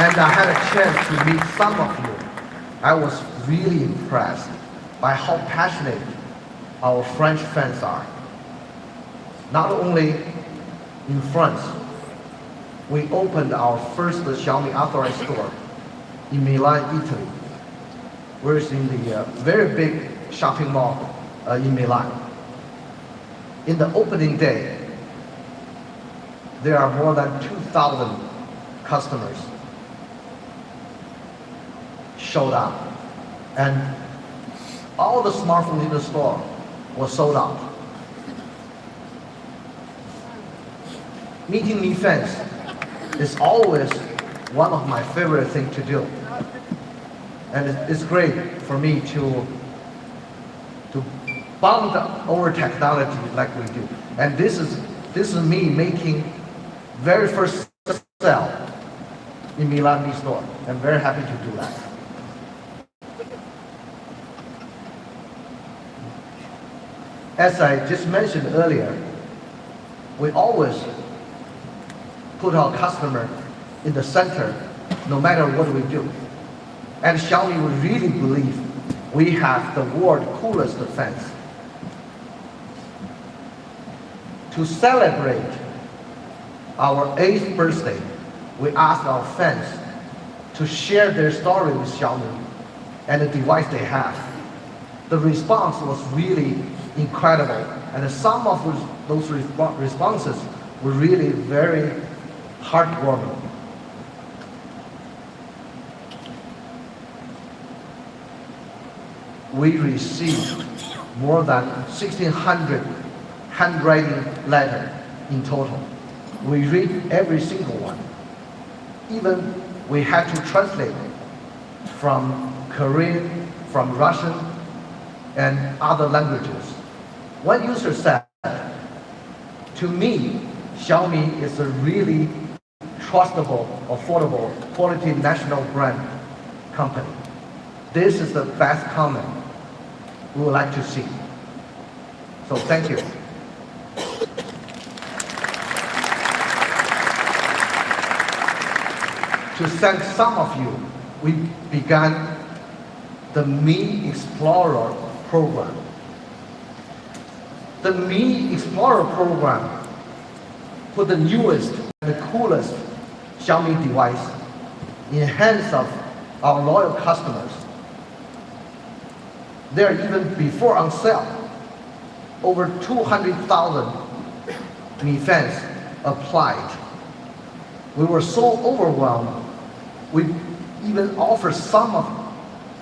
and I had a chance to meet some of you. I was really impressed by how passionate our French fans are. Not only in France, we opened our first Xiaomi authorized store in Milan, Italy. We're in the very big shopping mall in Milan. In the opening day, there are more than 2,000 customers showed up, and all the smartphones in the store were sold out. Meeting new fans is always one of my favorite things to do, and it's great for me to bond over technology like we do. And this is me making very first sale in Milan store. I'm very happy to do that. As I just mentioned earlier, we always put our customer in the center, no matter what we do. And Xiaomi, we really believe we have the world's coolest fans. To celebrate our 8th birthday, we asked our fans to share their story with Xiaomi and the device they have. The response was really incredible, and some of those responses were really very heartwarming. We received more than 1,600 handwriting letters in total. We read every single one. Even we had to translate from Korean, from Russian, and other languages. One user said, "To me, Xiaomi is a really trustable, affordable, quality national brand company. This is the best comment we would like to see." So thank you. To thank some of you, we began the Me Explorer program. The Me Explorer program put the newest and the coolest Xiaomi device in hands of our loyal customers. They are even before on sale. Over 200,000 Mi fans applied. We were so overwhelmed, we even offered some of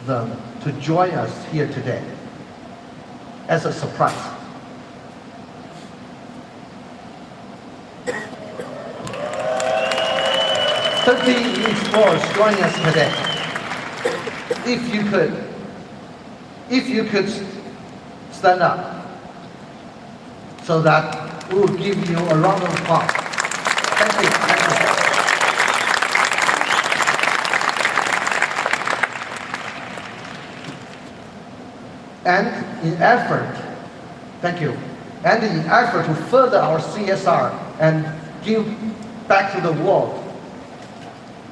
them to join us here today as a surprise. Explorers joining us today. If you could stand up so that we will give you a round of applause. Thank you. Thank you. And in effort to further our CSR and give back to the world,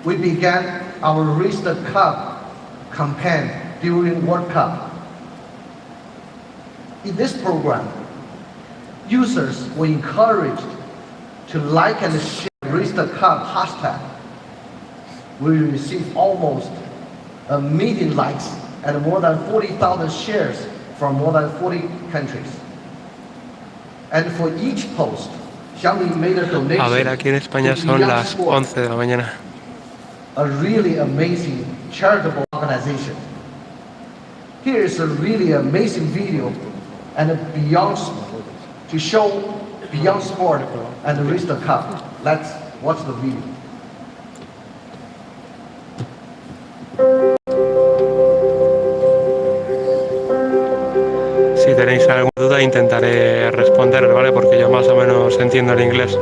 we began our Raise the Cup campaign during World Cup. In this program, users were encouraged to like and share Raise the Cup hashtag. We received almost 1 million likes and more than 40,000 shares from more than 40 countries. And for each post, Xiaomi made a donation. A ver, aquí en España son las 11 de la mañana. A really amazing charitable organization. Here is a really amazing video and a Beyond to show Beyond Sport and Raise the Cup. Let's watch the video. Si tenéis alguna duda intentaré responder, ¿vale? Porque yo más o menos entiendo el inglés.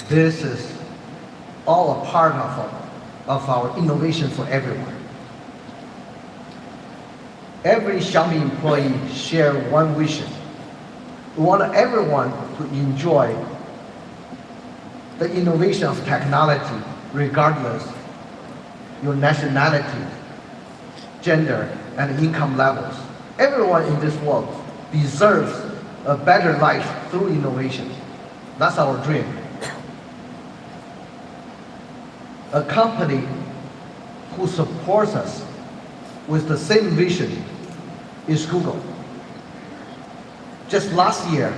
This is all a part of our innovation for everyone. Every Xiaomi employee share one vision. We want everyone to enjoy the innovation of technology regardless your nationality, gender, and income levels. Everyone in this world deserves a better life through innovation. That's our dream. A company who supports us with the same vision is Google. Just last year,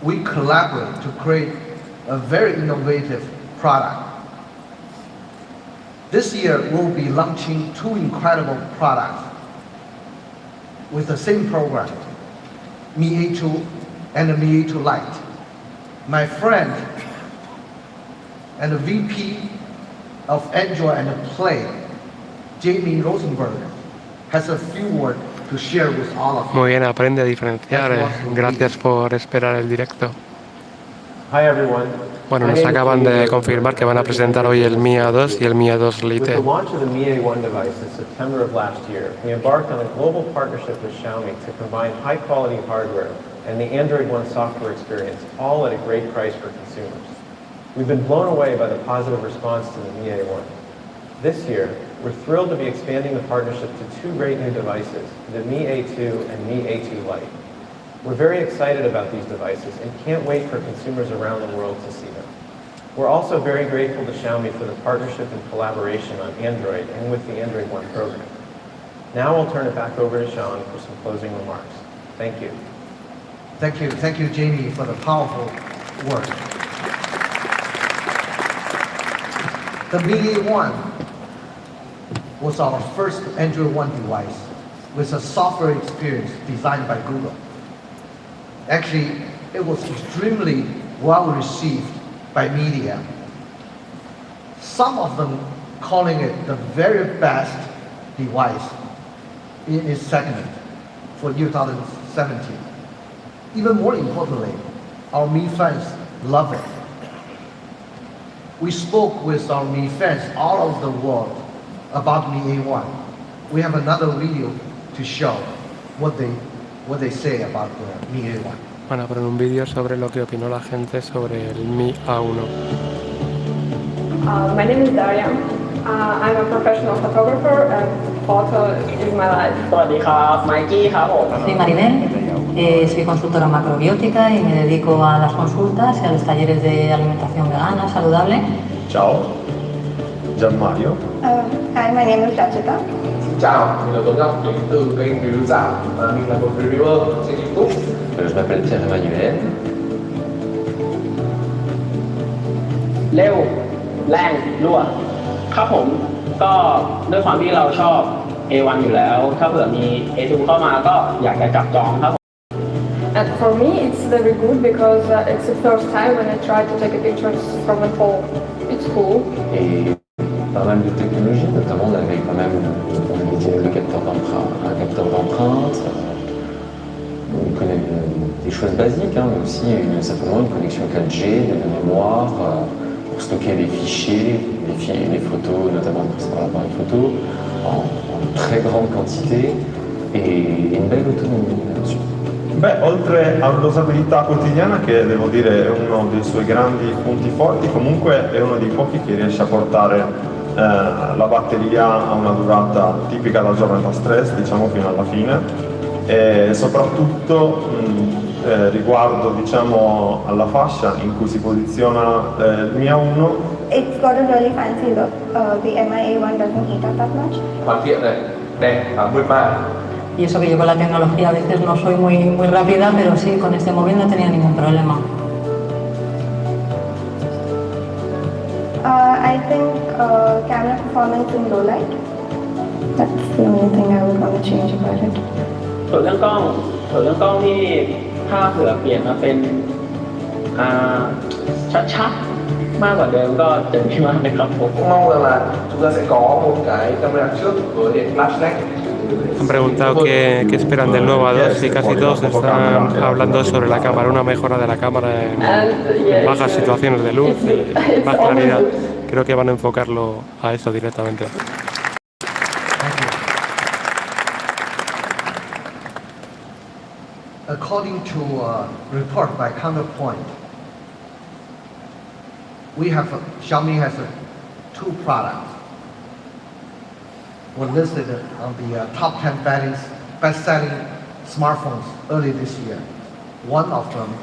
we collaborated to create a very innovative product. This year, we'll be launching two incredible products with the same program, Mi A2 and the Mi A2 Lite. My friend and the VP of Android and Play, Jamie Rosenberg, has a few words to share with all of you. Muy bien, aprende a diferenciar. Gracias por esperar el directo. Hi everyone. Bueno, nos acaban de confirmar que van a presentar hoy el Mi A2 y el Mi A2 With Lite. the launch of the Mi A1 device in September of last year, we embarked on a global partnership with Xiaomi to combine high-quality hardware and the Android One software experience, all at a great price for consumers. We've been blown away by the positive response to the Mi A1. This year, we're thrilled to be expanding the partnership to two great new devices, the Mi A2 and Mi A2 Lite. We're very excited about these devices and can't wait for consumers around the world to see them. We're also very grateful to Xiaomi for the partnership and collaboration on Android and with the Android One program. Now I'll turn it back over to Sean for some closing remarks. Thank you. Thank you, Jamie, for the powerful work. The Mi A1 was our first Android One device with a software experience designed by Google. Actually, it was extremely well received by media. Some of them calling it the very best device in its segment for 2017. Even more importantly, our Mi fans love it. We spoke with our Mi fans all over the world about Mi A1. We have another video to show what they say about the Mi A1. Van a poner un vídeo sobre lo que opinó la gente sobre el Mi A1. My name is Daria. I'm a professional photographer and photo is my life. สวัสดีครับไมกี้ครับผม Soy Maribel, soy consultora macrobiótica y me dedico a las consultas y a los talleres de alimentación vegana, saludable. Ciao, Gianmario. Hi, my name is Rachita. Xin chào, mình là Tuấn Ngọc đến từ kênh Review Giả và mình là một reviewer trên YouTube. Je m'appelle Pierre Emmanuel. เร็วแรงรั่วครับผมก็ด้วยความที่เราชอบ A1 อยู่แล้ว ถ้าเผื่อมี A2 เข้ามาก็อยากจะจับจองครับ And for me, it's very good because it's the first time when I try to take a pictures from a phone. It's cool. Et pas mal de technologies, notamment avec quand même le capteur d'empreinte. On connaît des choses basiques, hein, mais aussi simplement une connexion 4G, de la mémoire, pour stocker les fichiers, les photos, notamment par l'appareil photo, en très grande quantité et une belle autonomie là-dessus. Beh, oltre all'usabilità quotidiana, che devo dire è uno dei suoi grandi punti forti, comunque è uno dei pochi che riesce a portare la batteria a una durata tipica da giornata stress, diciamo fino alla fine, e soprattutto riguardo diciamo alla fascia in cui si posiziona il Mi A1. It's got a really fancy look. The Mi A1 doesn't heat up that much. Hoàn thiện này, đẹp và mượt mà. Y eso que yo con la tecnología a veces no soy muy rápida, pero sí, con este móvil no tenía ningún problema. I think camera performance in low light. That's the only thing I would want to change about it. ส่วนเรื่องกล้องที่ถ้าเผื่อเปลี่ยนมาเป็นชัดๆมากกว่าเดิมก็จะดีมากเลยครับผม Cũng mong rằng là chúng ta sẽ có một cái camera trước với flash LED Han preguntado qué esperan del nuevo A2 y casi todos están hablando sobre la cámara, una mejora de la cámara en bajas situaciones de luz y más claridad. Creo que van a enfocarlo a eso directamente. According to a report by Counterpoint, Xiaomi has two products were listed on the top 10 best-selling smartphones early this year. One of them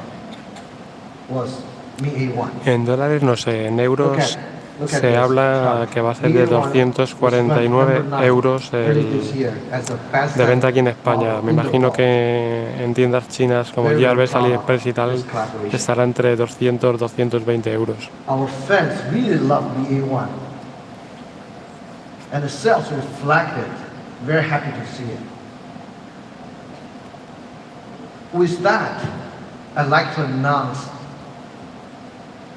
was Mi A1. En dólares, no sé, en euros se habla que va a ser de 249 euros de venta aquí en España. Me imagino que en tiendas chinas como Gearbest, AliExpress y tal estará entre 200 y 220 euros. Our fans really love Mi A1, and the sales reflected. Very happy to see it. With that, I'd like to announce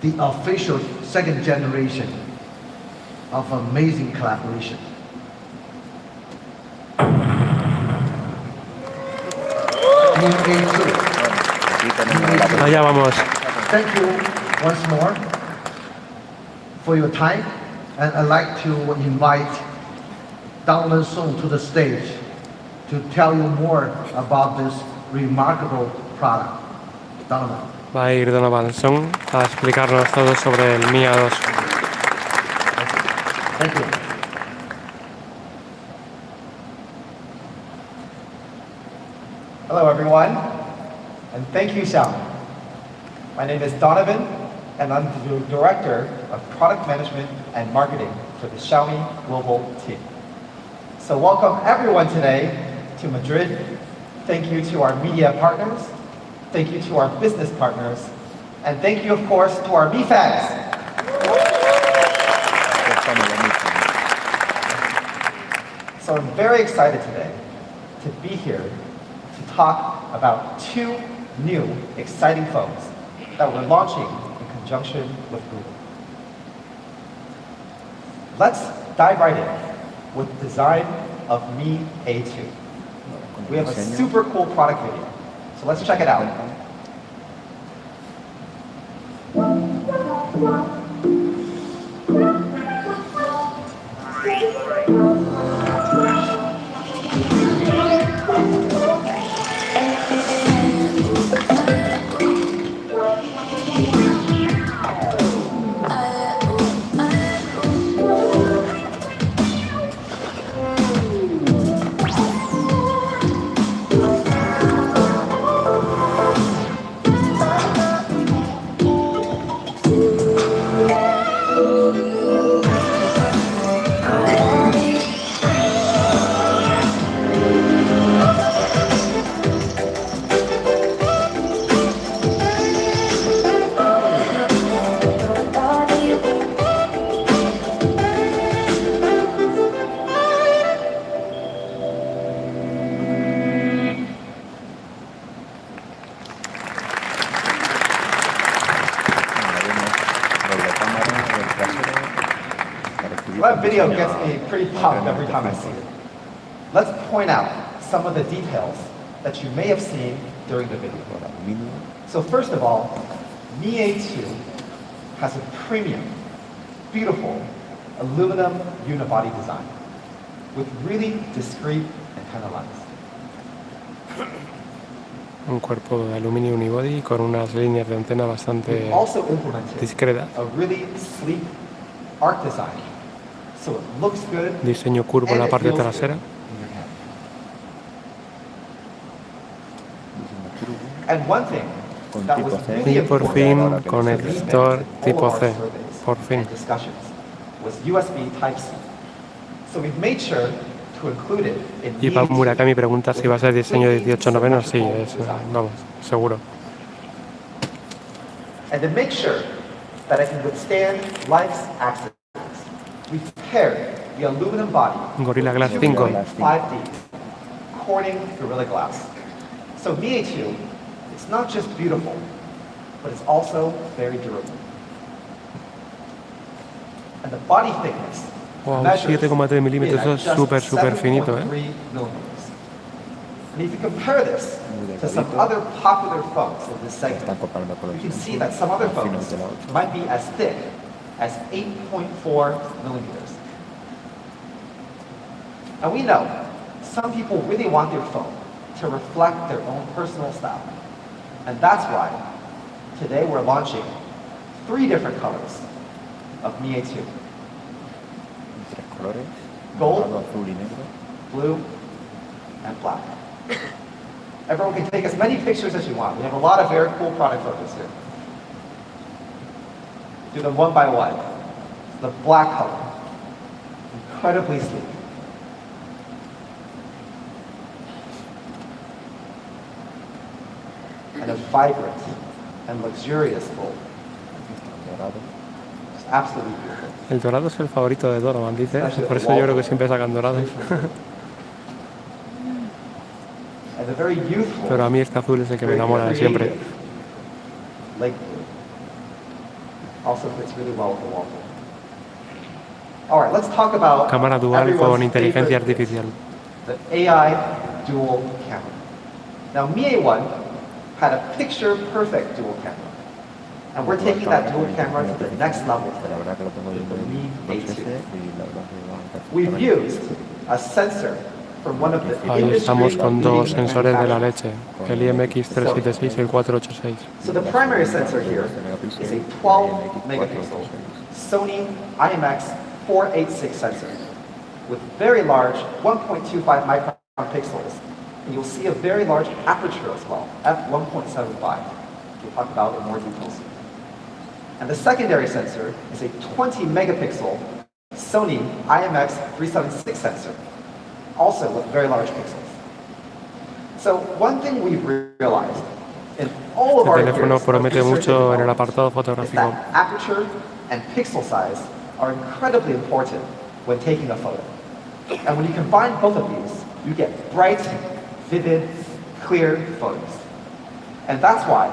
the official second generation of amazing collaboration. Allá vamos. Thank you once more for your time, and I'd like to invite Donovan Song to the stage to tell you more about this remarkable product. Donovan. Va a ir Donovan Song a explicarnos todo sobre el Mi A2. Thank you. Hello everyone, and thank you, Xiaomi. My name is Donovan, and I'm the Director of Product Management and Marketing for the Xiaomi Global team. So welcome everyone today to Madrid. Thank you to our media partners. Thank you to our business partners. And thank you, of course, to our Mi fans. So I'm very excited today to be here to talk about two new exciting phones that we're launching in conjunction with Google. Let's dive right in with the design of Mi A2. We have a super cool product video, so let's check it out. That video gets me pretty pumped every time I see it. Let's point out some of the details that you may have seen during the video. So first of all, Mi A2 has a premium, beautiful aluminum unibody design with really discreet antenna lines. Un cuerpo de aluminio unibody con unas líneas de antena bastante We've also implemented discretas. a really sleek arc design, so it looks good. Diseño curvo en la parte trasera. And one thing that was really Y por fin conector tipo C. Por fin. was USB Type-C. So we've made sure to include it in Y Pam Murakami pregunta si va a ser diseño 18 novenos. Sí, es, vamos, seguro. And to make sure that it can withstand life's accidents, we've paired the aluminum body Gorilla Glass with 5. 5D Corning Gorilla Glass. So Mi A2, it's not just beautiful, but it's also very durable. And the body thickness Wow, measures 7,3 in milímetros, eso at es just súper, súper finito, 7.3 millimeters. And if you compare this to some other popular phones in this segment, you can see that some other phones might be as thick as 8.4 millimeters. And we know some people really want their phone to reflect their own personal style. And that's why today we're launching 3 different colors of Mi A2. Gold, blue, and black. Everyone can take as many pictures as you want. We have a lot of very cool product photos here. Do them one by one. The black color, incredibly sleek. And a vibrant and luxurious gold. It's absolutely beautiful. El dorado es el favorito de Donovan, dice. Por eso yo creo que siempre sacan dorados. And a very youthful, Pero a mí este azul es el que me enamora de siempre. Lake blue. Also fits really well with the wallpaper. All right, let's talk about Cámara dual con inteligencia artificial. The AI dual camera. Now, Mi A1 had a picture-perfect dual camera. And we're taking that dual camera to the next level today with the Mi A2. We've used a sensor from one of the Ahí estamos con dos industry-leading sensores de la manufacturers. leche, el IMX376 y el 486. So the primary sensor here is a 12 megapixel Sony IMX486 sensor with very large 1.25 micron pixels. And you'll see a very large aperture as well, f1.75. We'll talk about it in more detail soon. And the secondary sensor is a 20 megapixel Sony IMX376 sensor, also with very large pixels. So one thing we've realized in all of our El teléfono years of promete research and mucho en el development apartado is fotográfico. that aperture and pixel size are incredibly important when taking a photo. And when you combine both of these, you get bright, vivid, clear photos. And that's why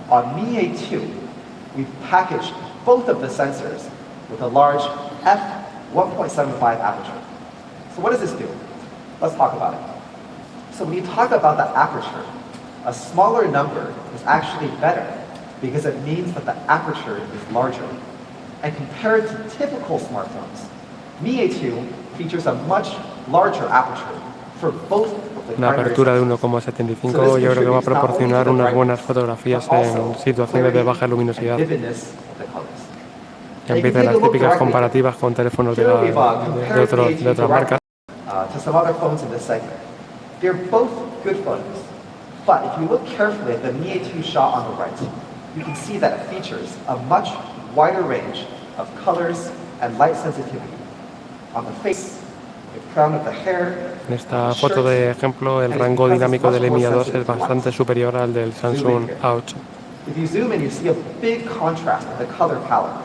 on Mi A2, we've packaged both of the sensors with a large f1.75 aperture. So what does this do? Let's talk about it. So when you talk about the aperture, a smaller number is actually better because it means that the aperture is larger. And compared to typical smartphones, Mi A2 features a much larger aperture for both of the Una primary apertura de sensors. 1,75 yo creo que va a proporcionar unas buenas fotografías en situaciones de baja luminosidad. Y empiezan las típicas comparativas con teléfonos de otras marcas. To some other phones in this segment. They're both good photos, but if you look carefully at the Mi A2 shot on the right, you can see that it features a much wider range of colors and light sensitivity on the face, the crown of the hair. En esta foto de ejemplo, el rango dinámico del Mi A2 es bastante superior al del Samsung A8. If you zoom in, you see a big contrast in the color palette.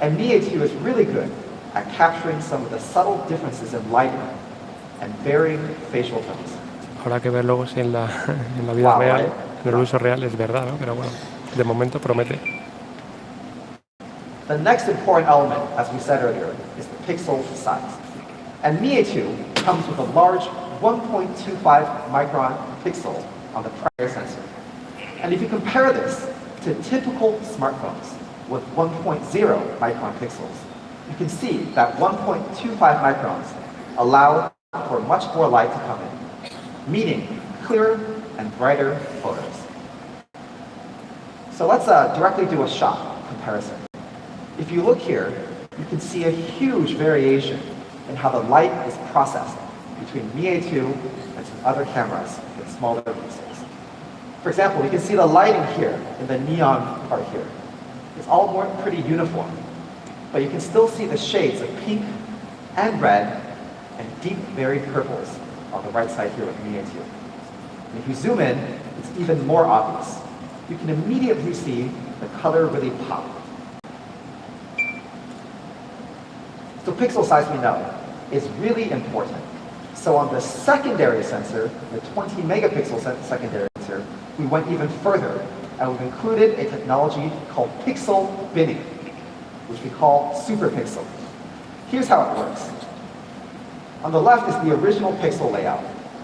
And Mi A2 is really good at capturing some of the subtle differences in lighting and varying facial tones. Habrá que ver luego si en la vida real, en el uso real es verdad, ¿no? Pero bueno, de momento promete. The next important element, as we said earlier, is the pixel size. And Mi A2 comes with a large 1.25 micron pixel on the primary sensor. And if you compare this to typical smartphones with 1.0 micron pixels, you can see that 1.25 microns allow for much more light to come in, meaning clearer and brighter photos. So let's directly do a shot comparison. If you look here, you can see a huge variation in how the light is processed between Mi A2 and some other cameras with smaller pixels. For example, you can see the lighting here in the neon part here. It's all more pretty uniform, but you can still see the shades of pink and red and deep varied purples on the right side here with Mi A2. And if you zoom in, it's even more obvious. You can immediately see the color really pop. So pixel size, we know, is really important. So on the secondary sensor, the 20 megapixel secondary sensor, we went even further, and we've included a technology called pixel binning, which we call super pixel. Here's how it works. On the left is the original pixel layout.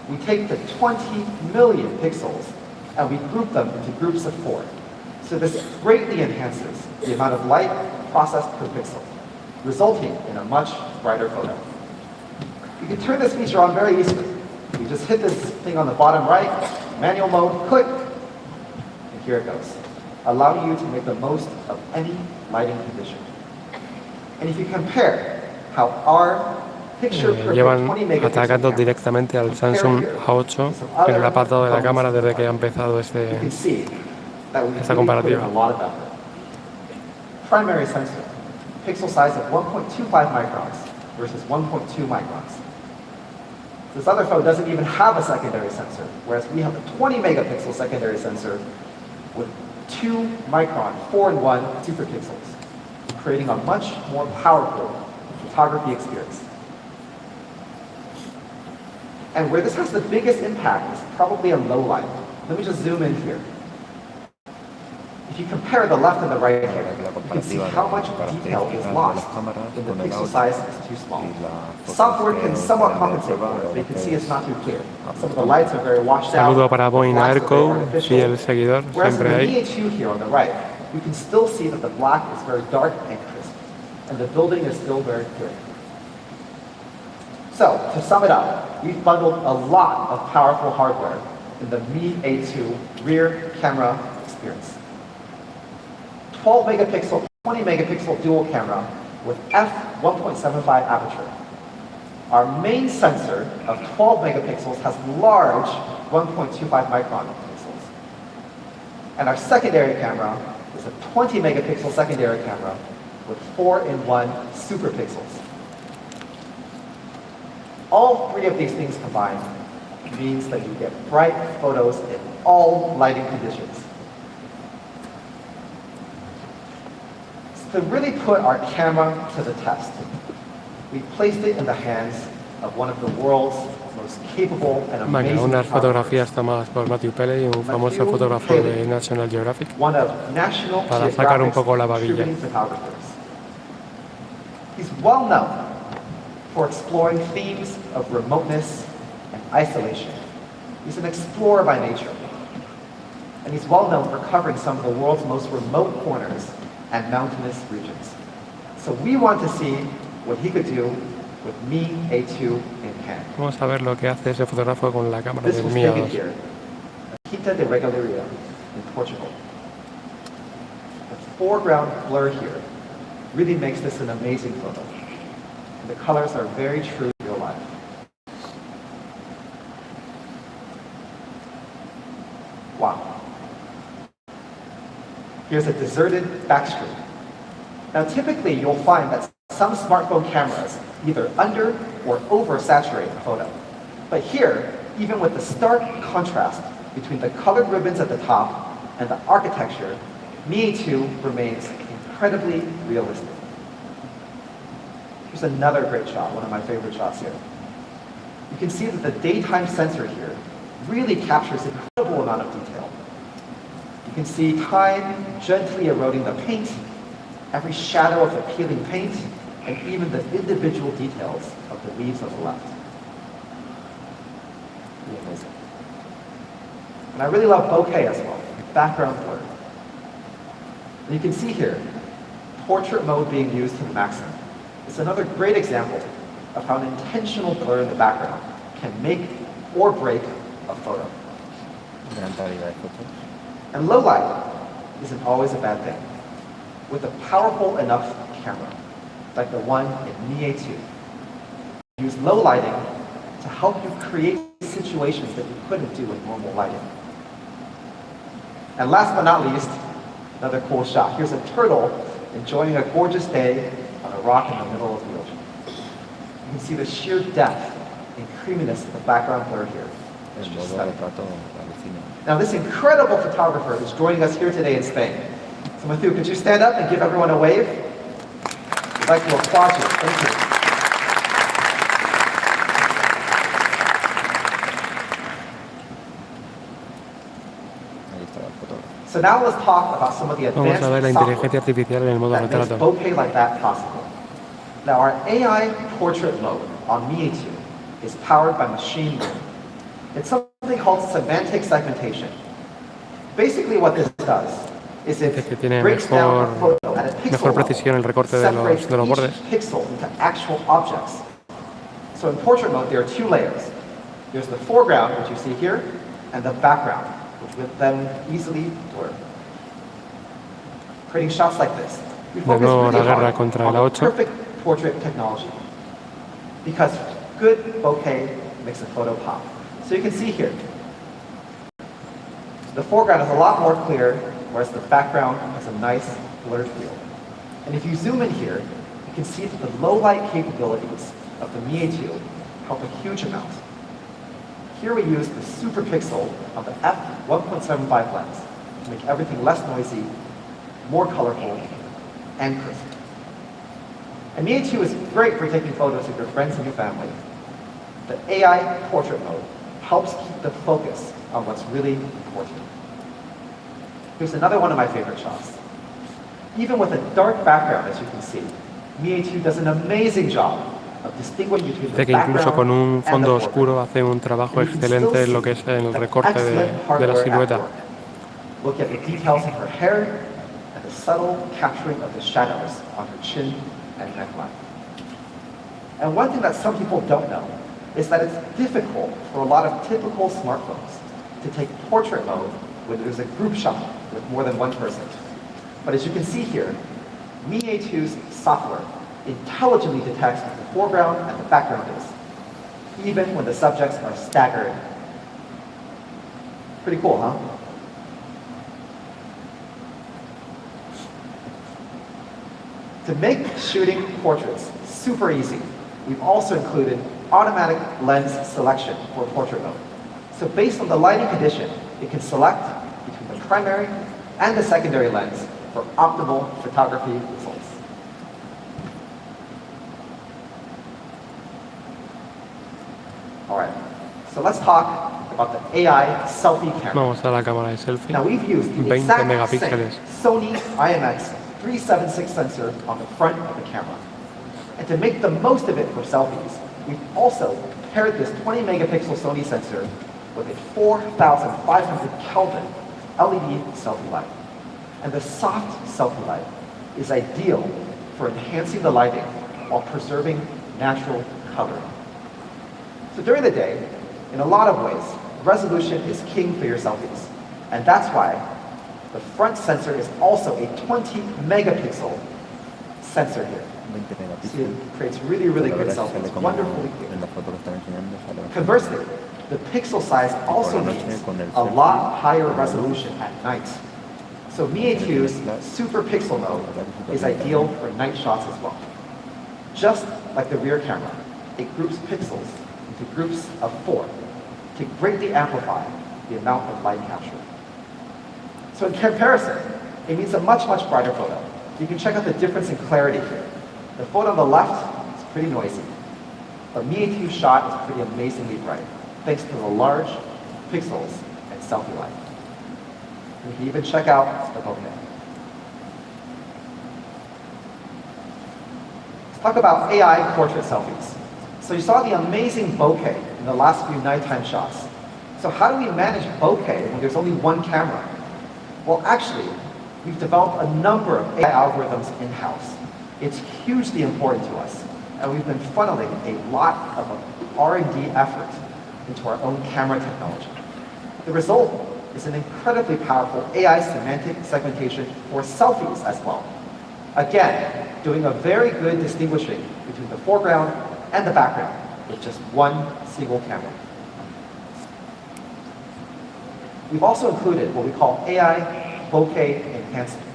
We take the 20 million pixels and we group them into groups of 4. So this greatly enhances the amount of light processed per pixel, resulting in a much brighter photo. You can turn this feature on very easily. You just hit this thing on the bottom right, manual mode, click, and here it goes, allowing you to make the most of any lighting condition. And if you compare how our llevan atacando directamente al Samsung A8 en el apartado de la cámara desde que ha empezado esta comparativa. Primary sensor, pixel size of 1.25 microns versus 1.2 microns. This other phone doesn't even have a secondary sensor, whereas we have a 20 megapixel secondary sensor with 2 micron 4-in-1 superpixels, creating a much more powerful photography experience. And where this has the biggest impact is probably in low light. Let me just zoom in here. If you compare the left and the right here, you can see how much detail is lost when the pixel size is too small. Software can somewhat compensate for it, but you can see it's not too clear. Some of the lights are very washed out. Saludo para Boina Erco, fiel seguidor, siempre ahí. hay. Whereas in the ME2 here on the right, you can still see that the black is very dark and crisp, and the building is still very clear. So, to sum it up, we've bundled a lot of powerful hardware in the Mi A2 rear camera experience. 12 megapixel, 20 megapixel dual camera with f1.75 aperture. Our main sensor of 12 megapixels has large 1.25 micron pixels. And our secondary camera is a 20 megapixel secondary camera with 4-in-1 super pixels. All 3 of these things combined means that you get bright photos in all lighting conditions. To really put our camera to the test, we placed it in the hands of one of the world's most capable and amazing unas fotografías tomadas por Matthew Pelley, un famoso fotógrafo de National Geographic, para sacar un poco la babilla. He's well known for exploring themes of remoteness and isolation. He's an explorer by nature, and he's well known for covering some of the world's most remote corners and mountainous regions. So we want to see what he could do with Mi A2 in hand. Vamos a ver lo que hace ese fotógrafo con la cámara del Mi A2. Here, Quinta de Regaleria in Portugal. The foreground blur here really makes this an amazing photo. And the colors are very true to real life. Wow. Here's a deserted back street. Now typically you'll find that some smartphone cameras either under or oversaturate the photo. But here, even with the stark contrast between the colored ribbons at the top and the architecture, Mi A2 remains incredibly realistic. Here's another great shot, one of my favorite shots here. You can see that the daytime sensor here really captures an incredible amount of detail. You can see time gently eroding the paint, every shadow of the peeling paint, and even the individual details of the leaves on the left. Really amazing. And I really love bokeh as well, background blur. And you can see here, portrait mode being used to the maximum. It's another great example of how an intentional blur in the background can make or break a photo. And low light isn't always a bad thing. With a powerful enough camera, like the one in Mi A2, use low lighting to help you create situations that you couldn't do with normal lighting. And last but not least, another cool shot. Here's a turtle enjoying a gorgeous day on a rock in the middle of the ocean. You can see the sheer depth and creaminess of the background blur here. It's just stunning. Now this incredible photographer is joining us here today in Spain. So Matthew, could you stand up and give everyone a wave? I'd like to applaud you. Thank you. So now let's talk about some of the advanced software that makes bokeh like that possible. Now our AI portrait mode on Mi A2 is powered by machine learning. It's something called semantic segmentation. Basically what this does is it que tiene breaks down a photo at a pixel mejor level, precisión el recorte de separates los bordes. each pixel into actual objects. So in portrait mode, there are two layers. There's the foreground, which you see here, and the background, which will then easily blur. Creating shots like this. We focus nuevo really la guerra hard contra on la the 8. perfect portrait technology, because good bokeh makes a photo pop. So you can see here, the foreground is a lot more clear, whereas the background has a nice blurred feel. And if you zoom in here, you can see that the low light capabilities of the Mi A2 help a huge amount. Here we use the super pixel of the f1.75 lens to make everything less noisy, more colorful, and crisp. And Mi A2 is great for taking photos of your friends and your family. The AI portrait mode helps keep the focus on what's really important. Here's another one of my favorite shots. Even with a dark background, as you can see, Mi A2 does an amazing job of distinguishing between the Dice que incluso con background un and the fondo foreground. oscuro hace un trabajo excelente en lo que es el recorte de la silueta. Look at the details of her hair and the subtle capturing of the shadows on her chin and neckline. And one thing that some people don't know is that it's difficult for a lot of typical smartphones to take portrait mode when there's a group shot with more than one person. But as you can see here, Mi A2's software intelligently detects what the foreground and the background is, even when the subjects are staggered. Pretty cool, huh? To make shooting portraits super easy, we've also included automatic lens selection for portrait mode. So based on the lighting condition, it can select between the primary and the secondary lens for optimal photography results. All right, so let's talk about the AI selfie camera. Vamos a la cámara de selfie. Now we've used the 20 exact same megapíxeles. Sony IMX 376 sensor on the front of the camera. And to make the most of it for selfies, we've also paired this 20 megapixel Sony sensor with a 4,500 Kelvin LED selfie light. And the soft selfie light is ideal for enhancing the lighting while preserving natural coloring. So during the day, in a lot of ways, resolution is king for your selfies. And that's why the front sensor is also a 20 megapixel sensor here. See, it creates really, really good selfies, wonderfully clear. Conversely, the pixel size also means a lot higher resolution at night. So Mi A2's super pixel mode is ideal for night shots as well. Just like the rear camera, it groups pixels into groups of 4 to greatly amplify the amount of light capture. So in comparison, it means a much, much brighter photo. You can check out the difference in clarity here. The photo on the left is pretty noisy, but Mi A2 shot is pretty amazingly bright, thanks to the large pixels and selfie light. You can even check out the bokeh. Let's talk about AI portrait selfies. So you saw the amazing bokeh in the last few nighttime shots. So how do we manage bokeh when there's only one camera? Well, actually, we've developed a number of AI algorithms in-house. It's hugely important to us, and we've been funneling a lot of R&D effort into our own camera technology. The result is an incredibly powerful AI semantic segmentation for selfies as well. Again, doing a very good distinguishing between the foreground and the background with just one single camera. We've also included what we call AI bokeh enhancement.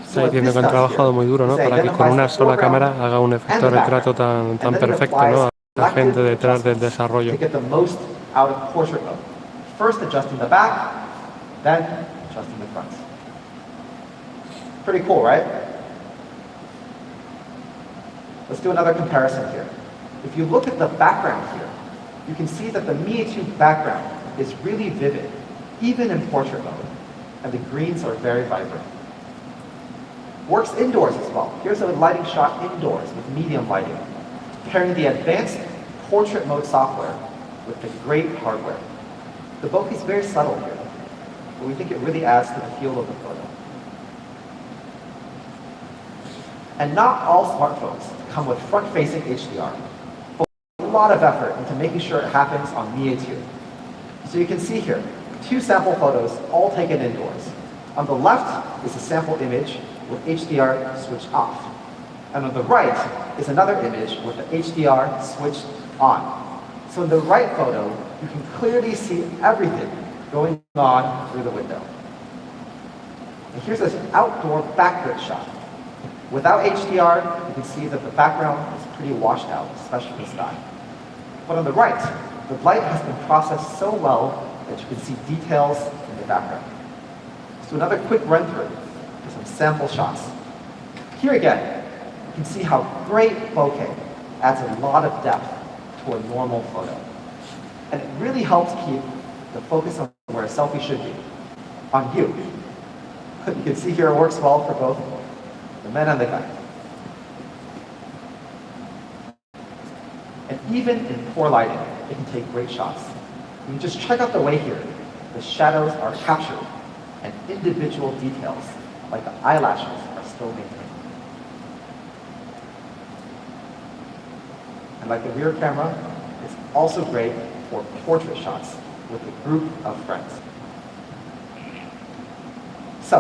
Está diciendo que han trabajado muy duro, ¿no? Para que con una sola cámara haga un efecto de retrato tan perfecto, ¿no? A la gente detrás del desarrollo. To get the most out of portrait mode. First adjusting the back, then adjusting the front. Pretty cool, right? Let's do another comparison here. If you look at the background here, you can see that the Mi A2 background is really vivid, even in portrait mode, and the greens are very vibrant. Works indoors as well. Here's a lighting shot indoors with medium lighting, pairing the advanced portrait mode software with the great hardware. The bokeh is very subtle here, but we think it really adds to the feel of the photo. And not all smartphones come with front-facing HDR, but a lot of effort into making sure it happens on Mi A2. So you can see here, 2 sample photos all taken indoors. On the left is a sample image with HDR switched off. And on the right is another image with the HDR switched on. So in the right photo, you can clearly see everything going on through the window. And here's this outdoor backlit shot. Without HDR, you can see that the background is pretty washed out, especially the sky. But on the right, the light has been processed so well that you can see details in the background. So another quick run through of some sample shots. Here again, you can see how great bokeh adds a lot of depth to a normal photo. And it really helps keep the focus on where a selfie should be, on you. You can see here it works well for both the men and the guy. And even in poor lighting, it can take great shots. You can just check out the way here the shadows are captured and individual details, like the eyelashes, are still maintained. And like the rear camera, it's also great for portrait shots with a group of friends. So,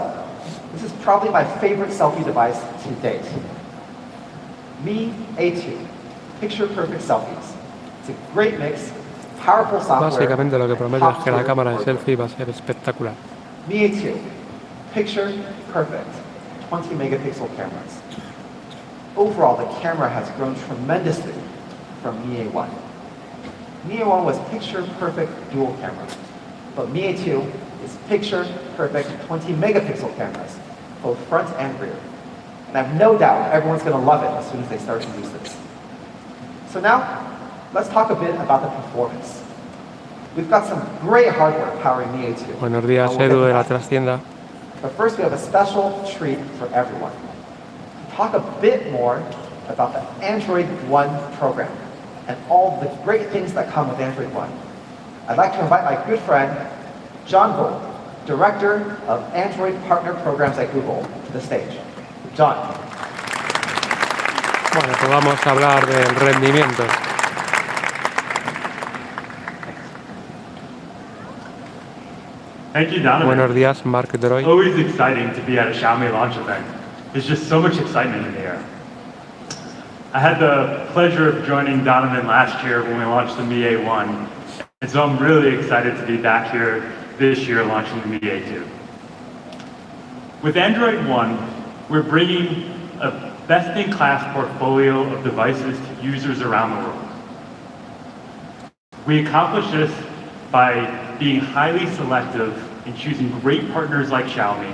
this is probably my favorite selfie device to date. Mi A2, picture perfect selfies. It's a great mix, powerful software. Básicamente lo que promete es que la cámara de selfie va a ser espectacular. Mi A2, picture perfect, 20 megapixel cameras. Overall, the camera has grown tremendously from Mi A1. Mi A1 was picture perfect dual camera, but Mi A2 is picture perfect 20 megapixel cameras, both front and rear. And I have no doubt everyone's going to love it as soon as they start to use this. So now, let's talk a bit about the performance. We've got some great hardware powering Mi A2. Buenos días, Edu de la trastienda. But first, we have a special treat for everyone. To talk a bit more about the Android One program and all the great things that come with Android One, I'd like to invite my good friend, John Gold, Director of Android Partner Programs at Google, to the stage. John. Bueno, pues vamos a hablar del rendimiento. Thank you, Donovan. Buenos días, Mark Droy. Always exciting to be at a Xiaomi launch event. There's just so much excitement in the air. I had the pleasure of joining Donovan last year when we launched the Mi A1, and so I'm really excited to be back here this year launching the Mi A2. With Android One, we're bringing a best-in-class portfolio of devices to users around the world. We accomplish this by being highly selective in choosing great partners like Xiaomi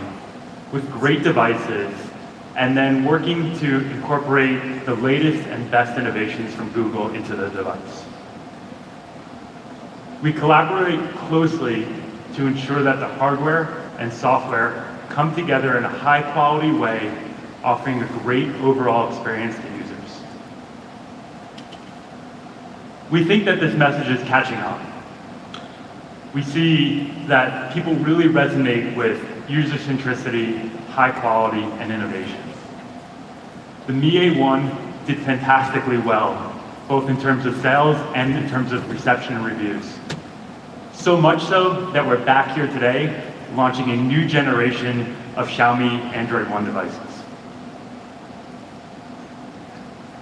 with great devices, and then working to incorporate the latest and best innovations from Google into the device. We collaborate closely to ensure that the hardware and software come together in a high-quality way, offering a great overall experience to users. We think that this message is catching on. We see that people really resonate with user centricity, high quality, and innovation. The Mi A1 did fantastically well, both in terms of sales and in terms of reception and reviews. So much so that we're back here today launching a new generation of Xiaomi Android One devices.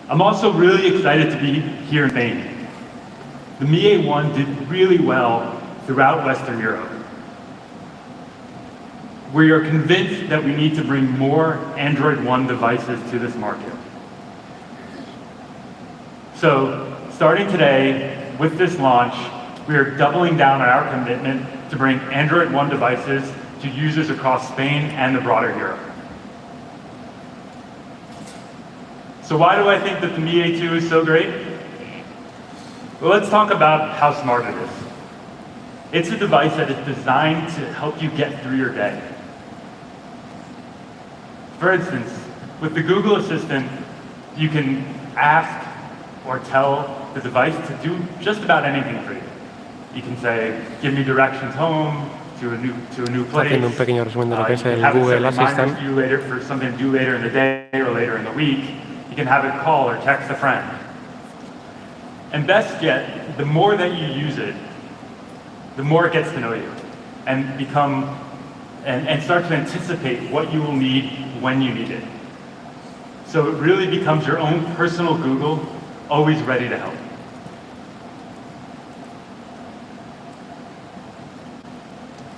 I'm also really excited to be here in Spain. The Mi A1 did really well throughout Western Europe. We are convinced that we need to bring more Android One devices to this market. So, starting today, with this launch, we are doubling down on our commitment to bring Android One devices to users across Spain and the broader Europe. So why do I think that the Mi A2 is so great? Well, let's talk about how smart it is. It's a device that is designed to help you get through your day. For instance, With the Google Assistant, you can ask or tell the device to do just about anything for you. You can say, give me directions home to a new place. Haciendo un pequeño resumen de lo que es You can el have it set Google reminders Assistant. for you later for something to do later in the day or later in the week. You can have it call or text a friend. And best yet, the more that you use it, the more it gets to know you and start to anticipate what you will need when you need it. So it really becomes your own personal Google, always ready to help.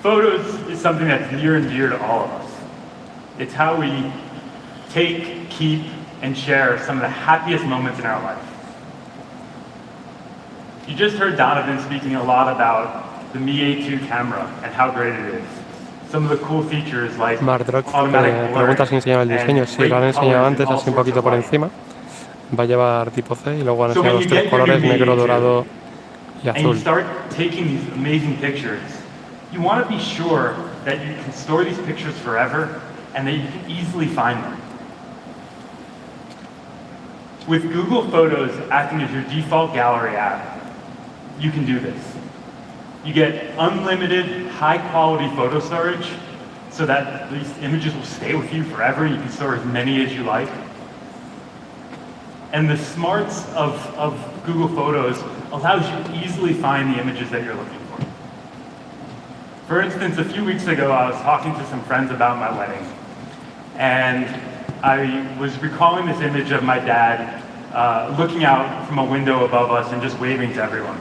Photos is something that's near and dear to all of us. It's how we take, keep, and share some of the happiest moments in our life. You just heard Donovan speaking a lot about the Mi A2 camera and how great it is. Some of the cool features like Mardrock automatic pregunta si enseñaba el blur diseño. and Sí, lo han great enseñado colors antes, and all así un sorts poquito of por light. encima. Va a llevar tipo C y luego han So enseñado when los you tres get your colores, Mi negro, A2 dorado y and you azul. start taking these amazing pictures, you want to be sure that you can store these pictures forever and that you can easily find them. With Google Photos acting as your default gallery app, you can do this. You get unlimited high-quality photo storage so that these images will stay with you forever. You can store as many as you like. And the smarts of Google Photos allows you to easily find the images that you're looking for. For instance, a few weeks ago, I was talking to some friends about my wedding. And I was recalling this image of my dad looking out from a window above us and just waving to everyone.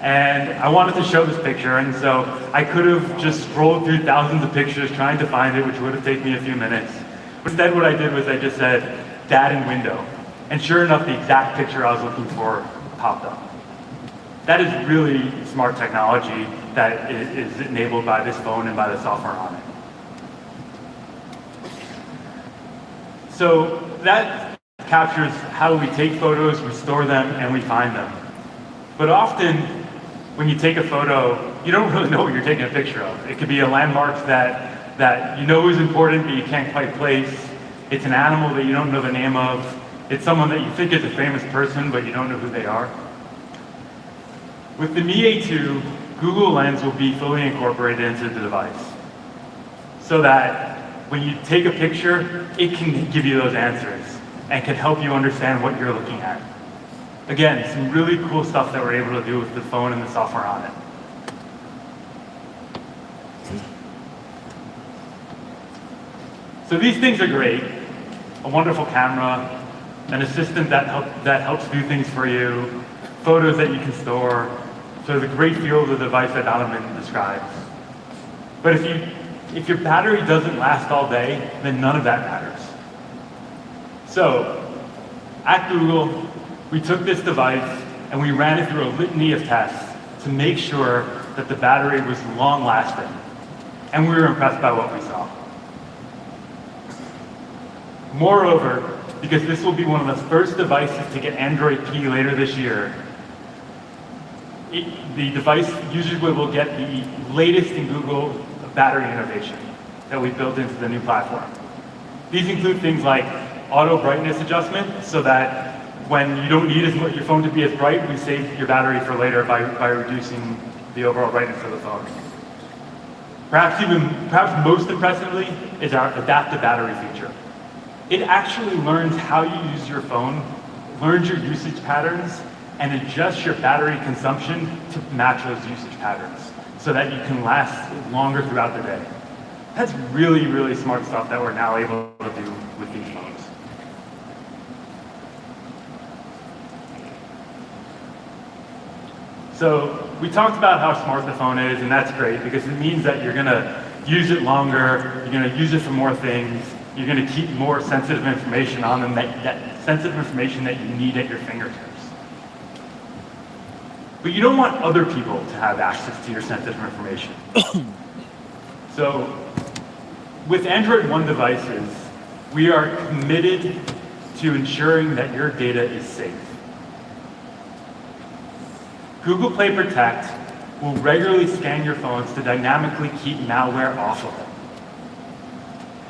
And I wanted to show this picture, and so I could have just scrolled through thousands of pictures trying to find it, which would have taken me a few minutes. Instead, what I did was I just said, Dad in window. And sure enough, the exact picture I was looking for popped up. That is really smart technology that is enabled by this phone and by the software on it. So that captures how we take photos, we store them, and we find them. But often, when you take a photo, you don't really know what you're taking a picture of. It could be a landmark that you know is important, but you can't quite place. It's an animal that you don't know the name of. It's someone that you think is a famous person, but you don't know who they are. With the Mi A2, Google Lens will be fully incorporated into the device so that when you take a picture, it can give you those answers and can help you understand what you're looking at. Again, some really cool stuff that we're able to do with the phone and the software on it. So these things are great. A wonderful camera, an assistant that helps do things for you, photos that you can store, so the great feel of the device that Donovan described. But if your battery doesn't last all day, then none of that matters. So, at Google, we took this device and we ran it through a litany of tests to make sure that the battery was long-lasting. And we were impressed by what we saw. Moreover, because this will be one of the first devices to get Android P later this year, the device users will get the latest in Google battery innovation that we built into the new platform. These include things like auto brightness adjustment, so that when you don't need your phone to be as bright, we save your battery for later by reducing the overall brightness of the phone. Perhaps most impressively is our adaptive battery feature. It actually learns how you use your phone, learns your usage patterns, and adjusts your battery consumption to match those usage patterns so that you can last longer throughout the day. That's really, really smart stuff that we're now able to do with these phones. So we talked about how smart the phone is, and that's great because it means that you're going to use it longer, you're going to use it for more things, you're going to keep more sensitive information on them, that sensitive information that you need at your fingertips. But you don't want other people to have access to your sensitive information. So with Android One devices, we are committed to ensuring that your data is safe. Google Play Protect will regularly scan your phones to dynamically keep malware off of them.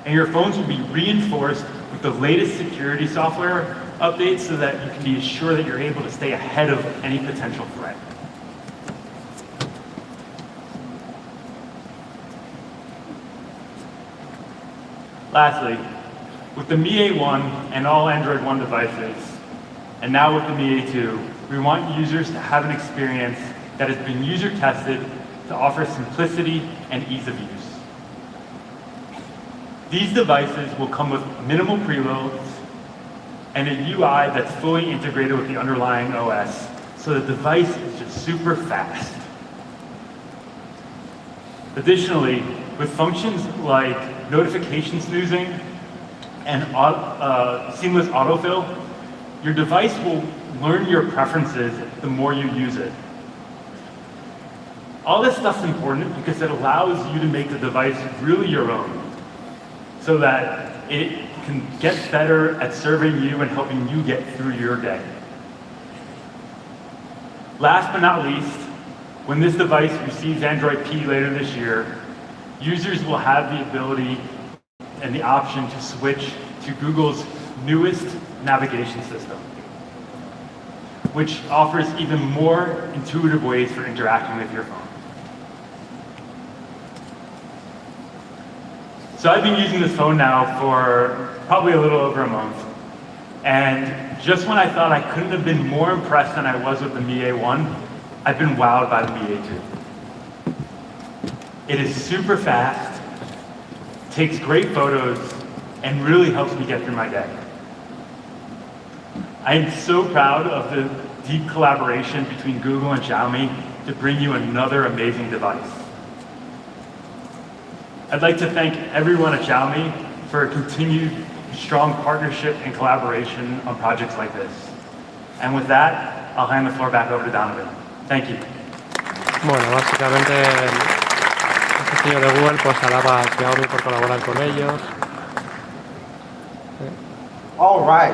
And your phones will be reinforced with the latest security software updates so that you can be assured that you're able to stay ahead of any potential threat. Lastly, with the Mi A1 and all Android One devices, and now with the Mi A2, we want users to have an experience that has been user tested to offer simplicity and ease of use. These devices will come with minimal preloads and a UI that's fully integrated with the underlying OS, so the device is just super fast. Additionally, with functions like notification snoozing and seamless autofill, your device will learn your preferences the more you use it. All this stuff's important because it allows you to make the device really your own, so that it can get better at serving you and helping you get through your day. Last but not least, when this device receives Android P later this year, users will have the ability and the option to switch to Google's newest navigation system, which offers even more intuitive ways for interacting with your phone. So I've been using this phone now for probably a little over a month. And just when I thought I couldn't have been more impressed than I was with the Mi A1, I've been wowed by the Mi A2. It is super fast, takes great photos, and really helps me get through my day. I am so proud of the deep collaboration between Google and Xiaomi to bring you another amazing device. I'd like to thank everyone at Xiaomi for a continued strong partnership and collaboration on projects like this. And with that, I'll hand the floor back over to Donovan. Thank you. Bueno, básicamente el CEO de Google pues alaba a Xiaomi por colaborar con ellos. All right.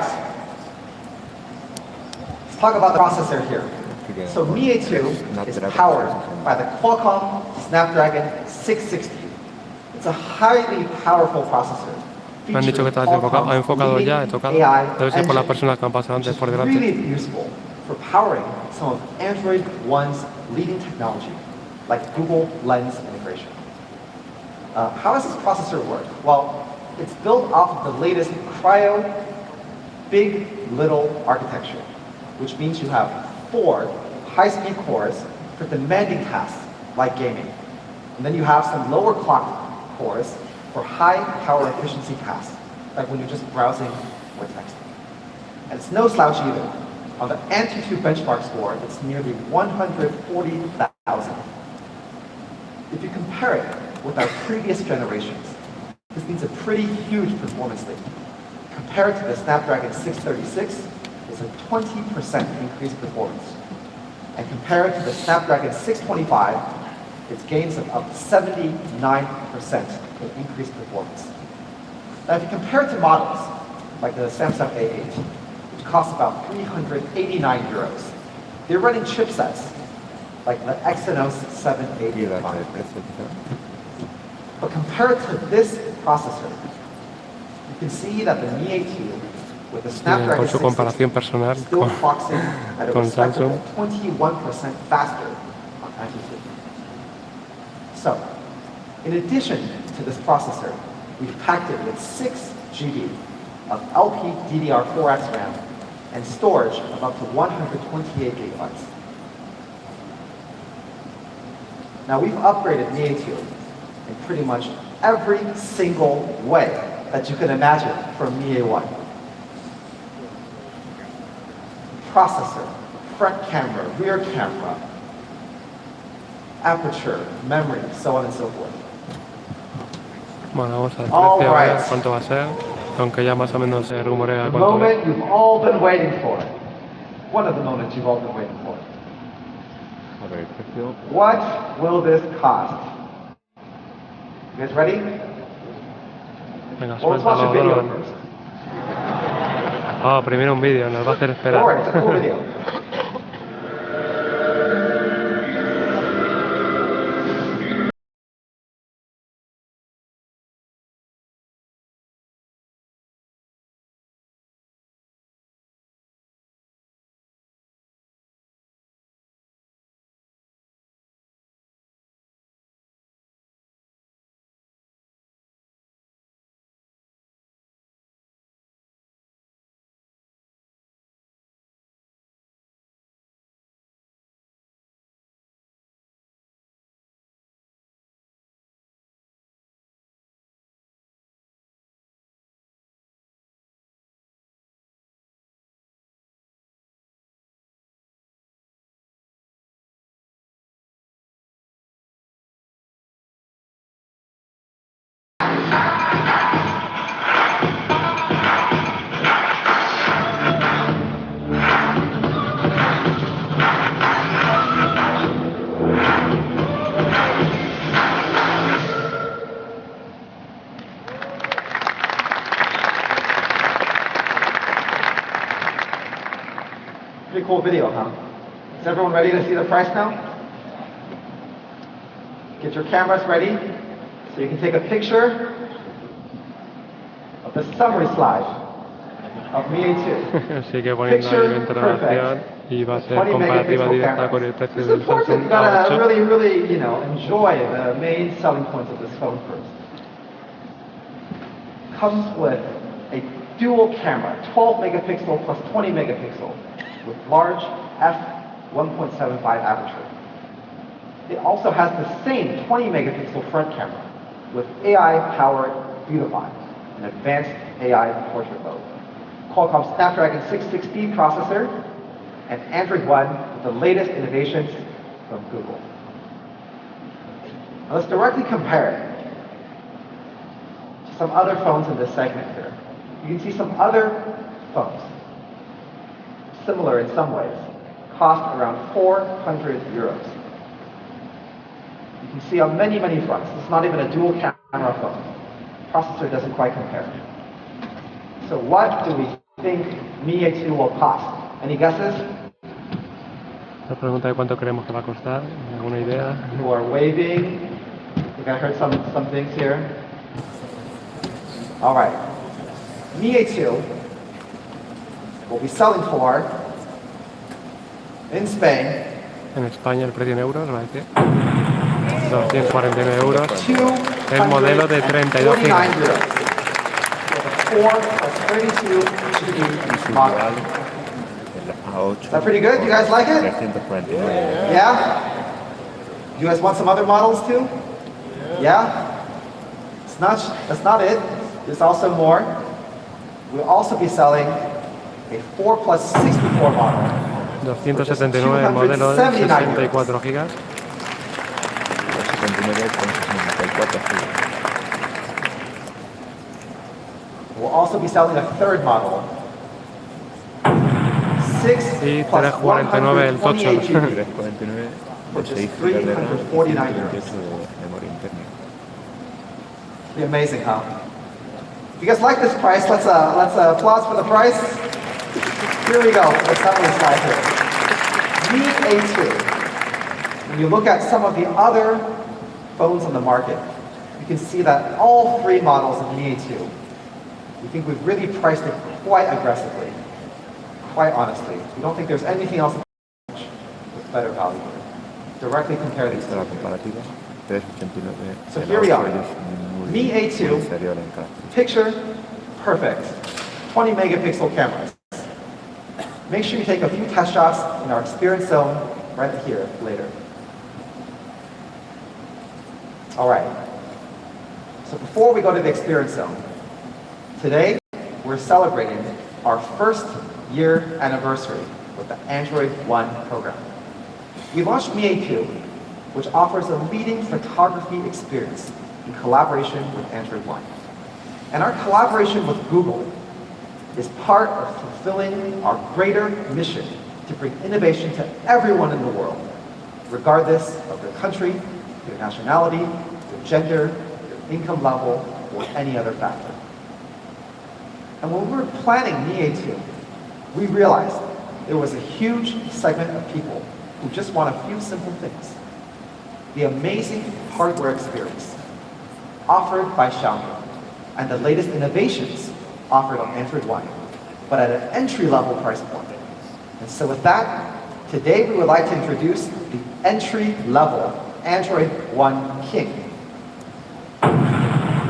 Let's talk about the processor here. So Mi A2 is powered by the Qualcomm Snapdragon 660. It's a highly powerful processor. Me han dicho que estás enfocado ya, he tocado. Debe ser por las personas que han pasado antes por delante. Really useful for powering some of Android One's leading technology, like Google Lens integration. How does this processor work? Well, it's built off of the latest Cryo big little architecture, which means you have 4 high-speed cores for demanding tasks like gaming. And then you have some lower clock cores for high power efficiency tasks, like when you're just browsing or texting. And it's no slouch either. On the Antutu benchmark score, it's nearly 140,000. If you compare it with our previous generations, this means a pretty huge performance leap. Compared to the Snapdragon 636, it's a 20% increased performance. And compared to the Snapdragon 625, it's gains of up to 79% in increased performance. Now, if you compare it to models like the Samsung A8, which costs about 389 euros, they're running chipsets like the Exynos 785. But compared to this processor, you can see that the Mi A2 with the Snapdragon 660 is still clocking at a respectable 21% faster on Antutu. So, in addition to this processor, we've packed it with 6 GB of LPDDR4X RAM and storage of up to 128 gigabytes. Now, we've upgraded Mi A2 in pretty much every single way that you can imagine from Mi A1. Processor, front camera, rear camera, aperture, memory, so on and so forth. Bueno, vamos al precio a ver cuánto va a ser, aunque ya más o menos se rumorea cuánto. The moment you've all been waiting for. One of the moments you've all been waiting for. What will this cost? You guys ready? Venga, Well, let's watch a video suéltalo. first. Ah, primero un vídeo, nos va a hacer esperar. Alright, it's a cool video. cool video, huh? Is everyone ready to see the price now? Get your cameras ready so you can take a picture of the summary slide of Mi A2. Sigue poniendo ahí la grabación y va a ser comparativa directa con el precio del Samsung You gotta A8. really, enjoy the main selling points of this phone first. Comes with a dual camera, 12 megapixel plus 20 megapixel, with large f1.75 aperture. It also has the same 20 megapixel front camera with AI-powered Beautify, an advanced AI portrait mode. Qualcomm Snapdragon 660 processor, and Android One with the latest innovations from Google. Now let's directly compare it to some other phones in this segment here. You can see some other phones, similar in some ways, cost around 400 euros. You can see on many fronts, it's not even a dual camera phone. Processor doesn't quite compare. So what do we think Mi A2 will cost? Any guesses? La pregunta de cuánto creemos que va a costar, ¿alguna idea? People are waving. I think I heard some things here. All right. Mi A2 will be selling for, in Spain, En España el precio en euros va a decir 249 euros. El modelo de 32 gigas. Is that pretty good? You guys like it? Yeah? You guys want some other models too? Yeah? That's not it. There's also more. We'll also be selling a 4 plus 64 model. 279 modelo de 64 gigas. We'll also be selling a third model. 6 Y plus 349 el tocho. 128 GB, which is 349 euros. Pretty amazing, huh? If you guys like this price, let's applause for the price. Here we go. Let's have this slide here. Mi A2. When you look at some of the other phones on the market, you can see that all three models of Mi A2, we think we've really priced it quite aggressively, quite honestly. We don't think there's anything else with better value here. Directly compare these two. So here we are. Mi A2, picture perfect, 20 megapixel cameras. Make sure you take a few test shots in our experience zone right here later. All right. So before we go to the experience zone, today we're celebrating our first year anniversary with the Android One program. We launched Mi A2, which offers a leading photography experience in collaboration with Android One. And our collaboration with Google is part of fulfilling our greater mission to bring innovation to everyone in the world, regardless of their country, their nationality, their gender, their income level, or any other factor. And when we were planning Mi A2, we realized there was a huge segment of people who just want a few simple things. The amazing hardware experience offered by Xiaomi and the latest innovations offered on Android One, but at an entry-level price point. And so with that, today we would like to introduce the entry-level Android One King,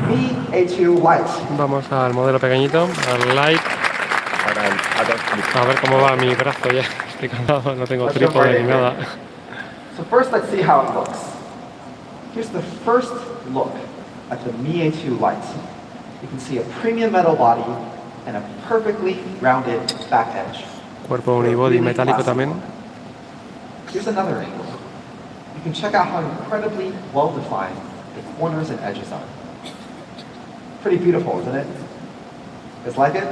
Mi A2 Lite. Vamos al modelo pequeñito, al Lite. A ver cómo va mi brazo ya. Estoy cansado, no tengo trípode ni nada. So first, let's see how it looks. Here's the first look at the Mi A2 Lite. You can see a premium metal body and a perfectly rounded back edge. Cuerpo unibody metálico también. Here's another angle. You can check out how incredibly well-defined the corners and edges are. Pretty beautiful, isn't it? You guys like it?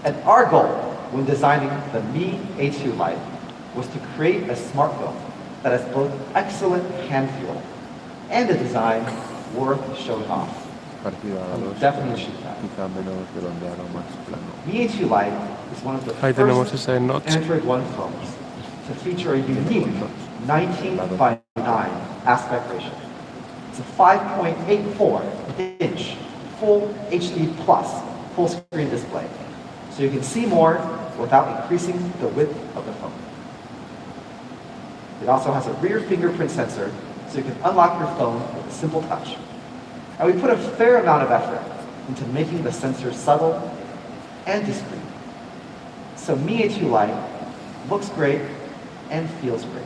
And our goal when designing the Mi A2 Lite was to create a smartphone that has both excellent hand feel and a design worth showing off. parecido a la 2, Definitely shoot that. quizá menos redondeado, más plano. Mi A2 Lite is one of the Ahí tenemos first ese notch. Android One phones to feature a unique 19:9 aspect ratio. It's a 5.84-inch full HD plus full screen display, so you can see more without increasing the width of the phone. It also has a rear fingerprint sensor, so you can unlock your phone with a simple touch. And we put a fair amount of effort into making the sensor subtle and discreet. So Mi A2 Lite looks great and feels great.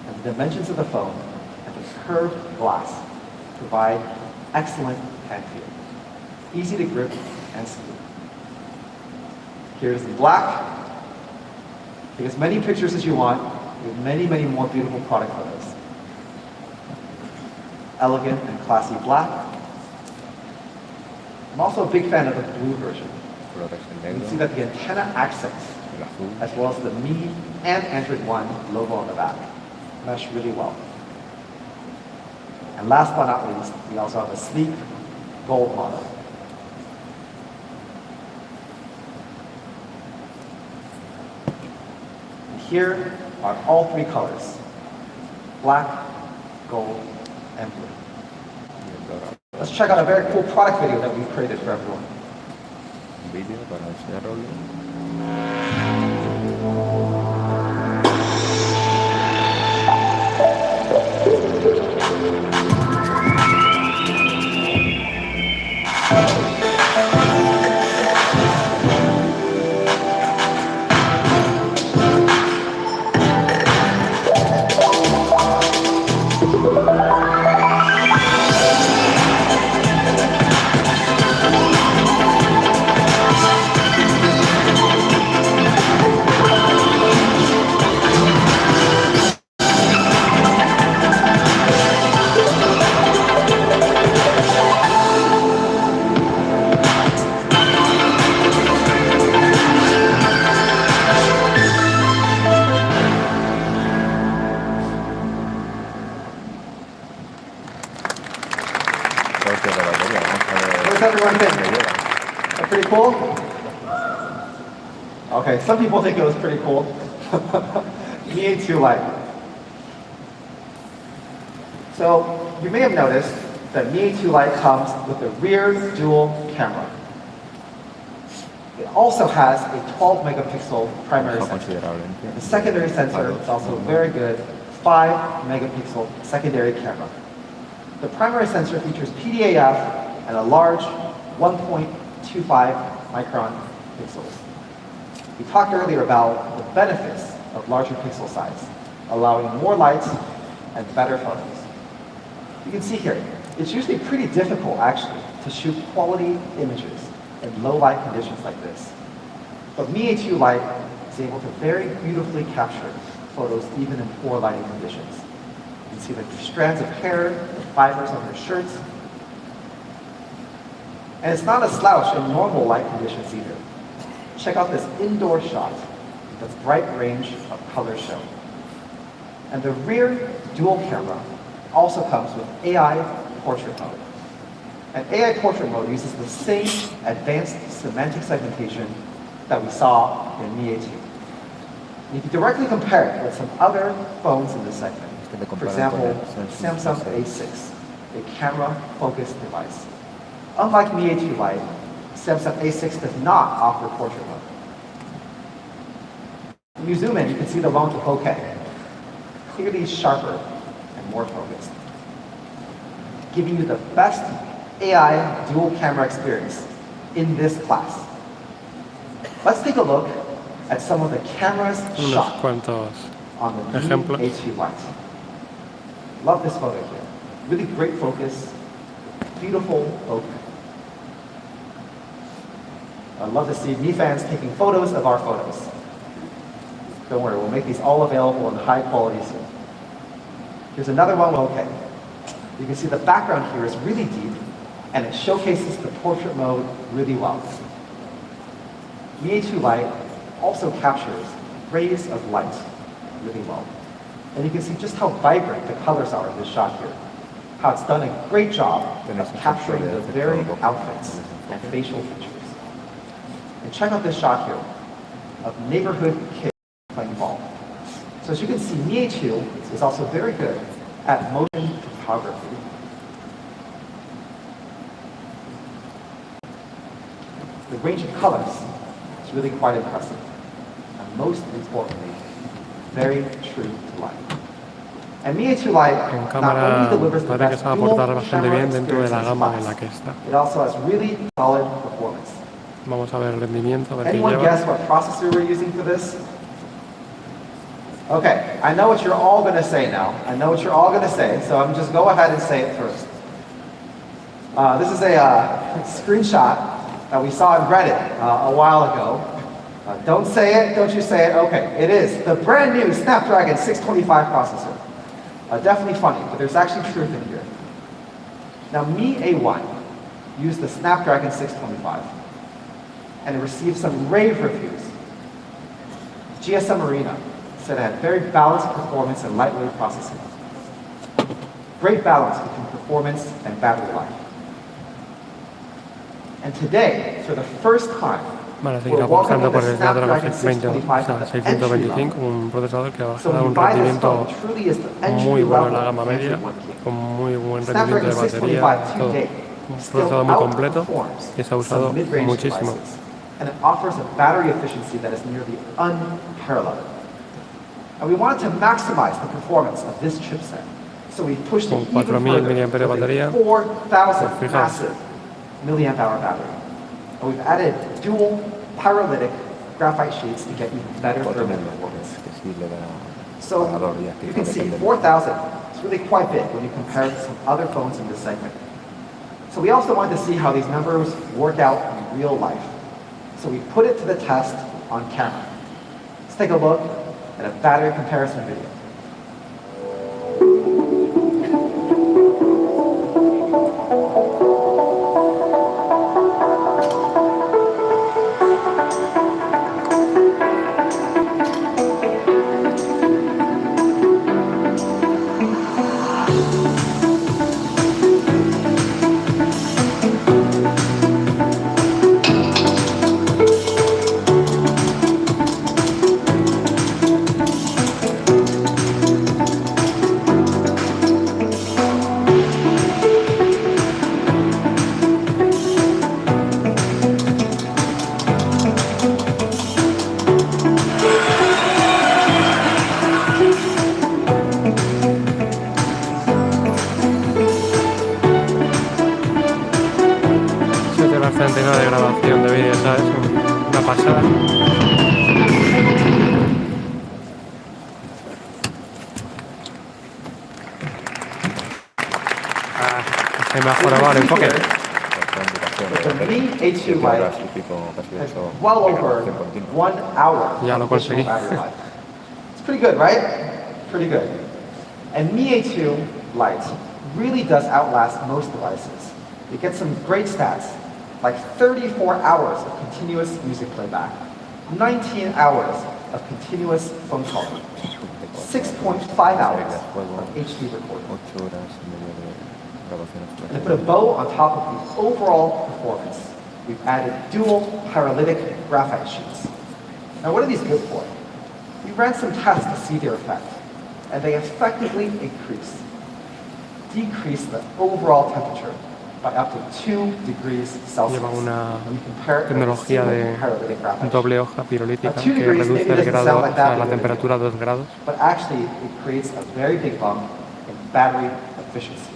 And the dimensions of the phone and the curved glass provide excellent hand feel. Easy to grip and smooth. Here's the black. Take as many pictures as you want with many, many more beautiful product photos. Elegant and classy black. I'm also a big fan of the blue version. You can see that the antenna accents, as well as the Mi and Android One logo on the back, mesh really well. And last but not least, we also have a sleek gold model. And here are all three colors: black, gold, and blue. Let's check out a very cool product video that we've created for everyone. Vídeo para enseñarlo. What's everyone think? That's pretty cool? Okay, some people think it was pretty cool. Mi A2 Lite. So you may have noticed that Mi A2 Lite comes with a rear dual camera. It also has a 12 megapixel primary sensor. The secondary sensor is also very good, 5 megapixel secondary camera. The primary sensor features PDAF and a large 1.25 micron pixels. We talked earlier about the benefits of larger pixel size, allowing more light and better photos. You can see here, it's usually pretty difficult actually to shoot quality images in low light conditions like this. But Mi A2 Lite is able to very beautifully capture photos even in poor lighting conditions. You can see the strands of hair, the fibers on her shirts. And it's not a slouch in normal light conditions either. Check out this indoor shot with its bright range of color shown. And the rear dual camera also comes with AI portrait mode. And AI portrait mode uses the same advanced semantic segmentation that we saw in Mi A2. And if you directly compare it with some other phones in this segment, for example, Samsung A6, a camera-focused device. Unlike Mi A2 Lite, Samsung A6 does not offer portrait mode. When you zoom in, you can see the launch of bokeh, clearly sharper and more focused, giving you the best AI dual camera experience in this class. Let's take a look at some of the cameras shot on the Mi A2 Lite. Love this photo here. Really great focus, beautiful bokeh. I'd love to see Mi fans taking photos of our photos. Don't worry, we'll make these all available in high quality soon. Here's another one with bokeh. You can see the background here is really deep, and it showcases the portrait mode really well. Mi A2 Lite also captures rays of light really well. And you can see just how vibrant the colors are in this shot here. how it's done a great job of capturing the very outfits and facial features. And check out this shot here of neighborhood kids playing ball. So as you can see, Mi A2 is also very good at motion photography. The range of colors is really quite impressive. And most importantly, very true to life. And Mi A2 Lite En not cámara only delivers the parece que best se va a dual portar bastante camera bien dentro de la experience in gama en la class, que está. it also has really solid performance. Vamos a ver el rendimiento, a ver qué Anyone lleva. guess what processor we're using for this? Okay, I know what you're all going to say now. I know what you're all going to say, so I'm just go ahead and say it first. This is a screenshot that we saw on Reddit a while ago. Don't say it, don't you say it. Okay, it is the brand new Snapdragon 625 processor. Definitely funny, but there's actually truth in here. Now, Mi A1 used the Snapdragon 625, and it received some rave reviews. GSM Arena said it had very balanced performance and lightweight processing. Great balance between performance and battery life. And today, for the first time, Van a seguir apostando por el Snapdragon 625, un procesador que va a dar un rendimiento muy bueno en la gama media, con muy buen rendimiento de batería, todo. Un procesador muy completo y se ha usado muchísimo. And it offers a battery efficiency that is nearly unparalleled. And we wanted to maximize the performance of this chipset, so we pushed it even further with a 4,000 massive milliamp hour battery. And we've added dual pyrolytic graphite sheets to get even better thermal performance. So you can see 4,000 is really quite big when you compare it to some other phones in this segment. So we also wanted to see how these numbers work out in real life. So we put it to the test on camera. Let's take a look at a battery comparison video. De grabación de vídeo, ¿sabes? Una pasada. Se mejoraba el enfoque. The Mi A2 Lite has well over 1 hour. Ya lo conseguí. It's pretty good, right? Pretty good. And Mi A2 Lite really does outlast most devices. It gets some great stats, like 34 hours of continuous music playback, 19 hours of continuous phone calling, 6.5 hours of HD recording. And to put a bow on top of the overall performance, we've added dual pyrolytic graphite sheets. Now what are these good for? We ran some tests to see their effect, and they effectively decrease the overall temperature by up to 2 degrees Celsius. Lleva una tecnología de doble hoja pirolítica que reduce el grado, o sea, la temperatura a 2 grados. But actually, it creates a very big bump in battery efficiency.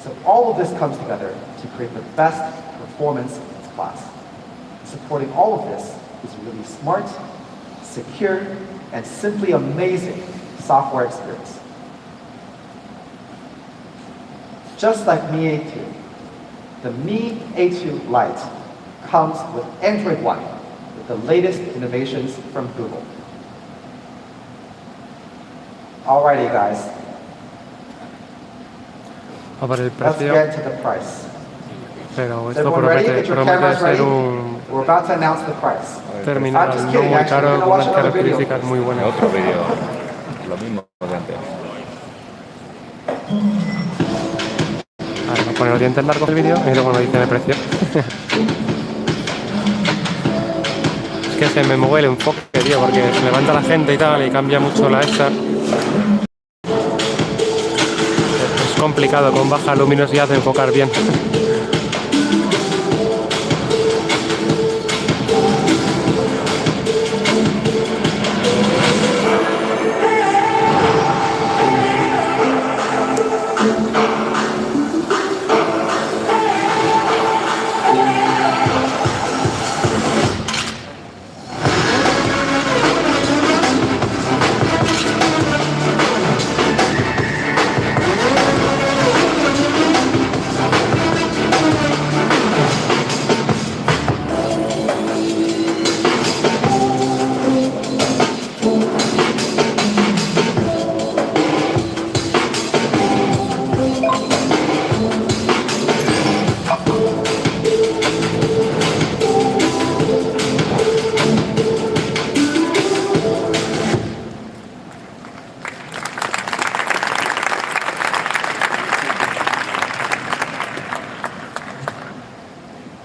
So all of this comes together to create the best performance in its class. Supporting all of this is a really smart, secure, and simply amazing software experience. Just like Mi A2, the Mi A2 Lite comes with Android One, with the latest innovations from Google. Alrighty, guys. A ver el Let's precio. get to the price. Pero Is esto everyone ready? promete, Get your promete cameras ready. ser un We're about to announce the price. terminal I'm just no kidding, muy actually. caro, We're gonna con watch unas another video. características muy buenas. Otro vídeo, lo mismo de antes. pone los dientes largos del vídeo y luego nos dice de precio. Es que se me mueve el enfoque, tío, porque se levanta la gente y tal y cambia mucho la esta. Es complicado con baja luminosidad de enfocar bien.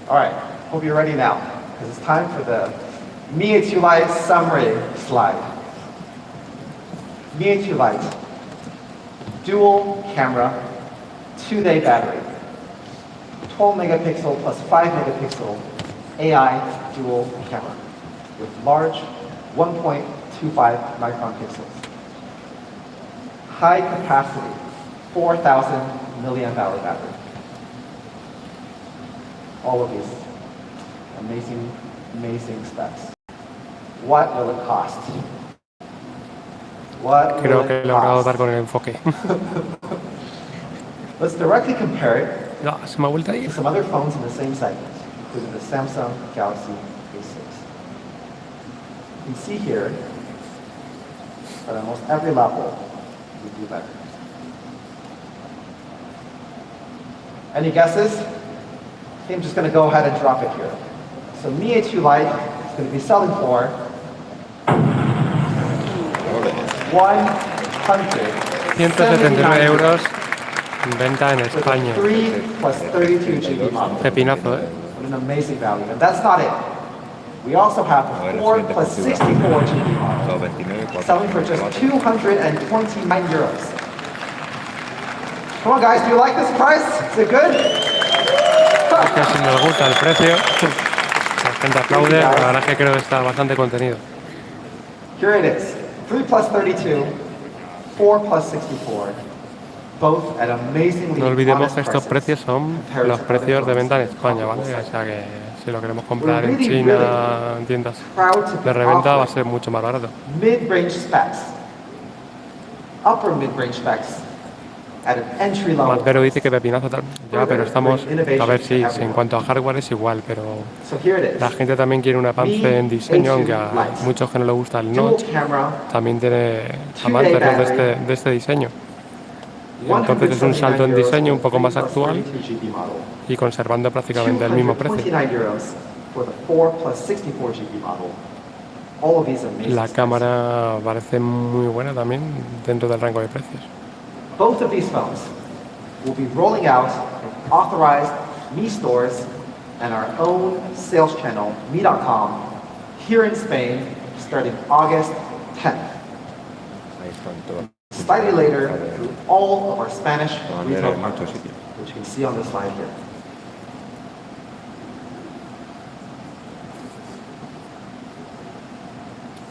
All right, hope you're ready now, because it's time for the Miniature Light summary slide. Miniature Light, dual camera, 2-day battery, 12 megapixel plus 5 megapixel AI dual camera with large 1.25 micron pixels. High capacity, 4,000 milliamp hour battery. All of these amazing, amazing specs. What will it cost? What Creo will que he it logrado cost? dar con el enfoque. Let's directly compare it No, se me ha vuelto a to ir. some other phones in the same segment, including the Samsung Galaxy A6. You can see here that at almost every level, we do better. Any guesses? I think I'm just going to go ahead and drop it here. So Mi A2 Lite is going to be selling for 179 euros, venta en España. 3 plus 32 GB model. Pepinazo, ¿eh? What an amazing value. And that's not it. We also have the 4 plus 64 GB model, selling for just 229 euros. Come on guys, do you like this price? Is it good? Es que si nos gusta el precio, la gente aplaude, la verdad es que creo que está bastante contenido. Here it is. 3 plus 32, 4 plus 64. Both at amazingly No olvidemos honest que estos prices precios son compared los to precios other de venta en phones España, on ¿vale? comparable O sea que si lo queremos We're comprar en really, China, en tiendas proud to de be reventa, va a offering ser mucho más barato. mid-range specs, upper mid-range specs at an entry level. Matero dice que pepinazo tal. Ya, pero estamos, a ver si en cuanto a hardware es igual, pero So here it is. la gente también quiere un avance en diseño, aunque a muchos que no les gusta el Dual notch, camera, también tiene 2-day amantes ¿no? battery, de este diseño. Entonces es un salto en diseño un poco más actual y conservando prácticamente el mismo precio. 229 euros for the 4 plus 64 GB model. All of these amazing La specs. cámara parece muy buena también dentro del rango de precios. Both of these phones will be rolling out in authorized Mi stores and our own sales channel, Mi.com, here in Spain, starting August 10th. Ahí están todas. Slightly later, through all of our Spanish Van a ver retail en muchos partners, sitios. which you can see on this slide here.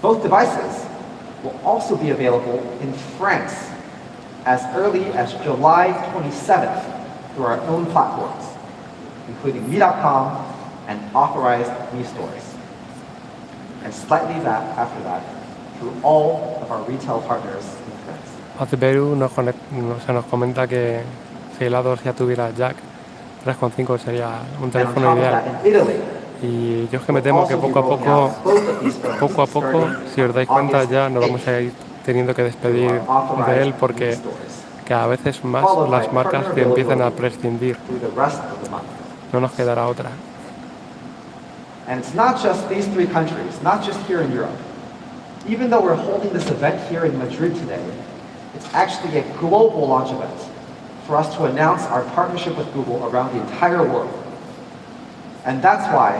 Both devices will also be available in France as early as July 27th through our own platforms, including Mi.com and authorized Mi stores. And slightly after that, through all of our retail partners in France. Azberu nos comenta que si el A2 ya tuviera jack 3.5 sería un And on teléfono top of ideal. that, in Italy, Y yo es que me temo que poco a poco, si os dais cuenta, ya nos vamos a ir teniendo que despedir de él porque cada vez es más las marcas que empiezan a prescindir. through the rest of the month. No nos quedará otra. And it's not just these 3 countries, not just here in Europe. Even though we're holding this event here in Madrid today, it's actually a global launch event for us to announce our partnership with Google around the entire world. And that's why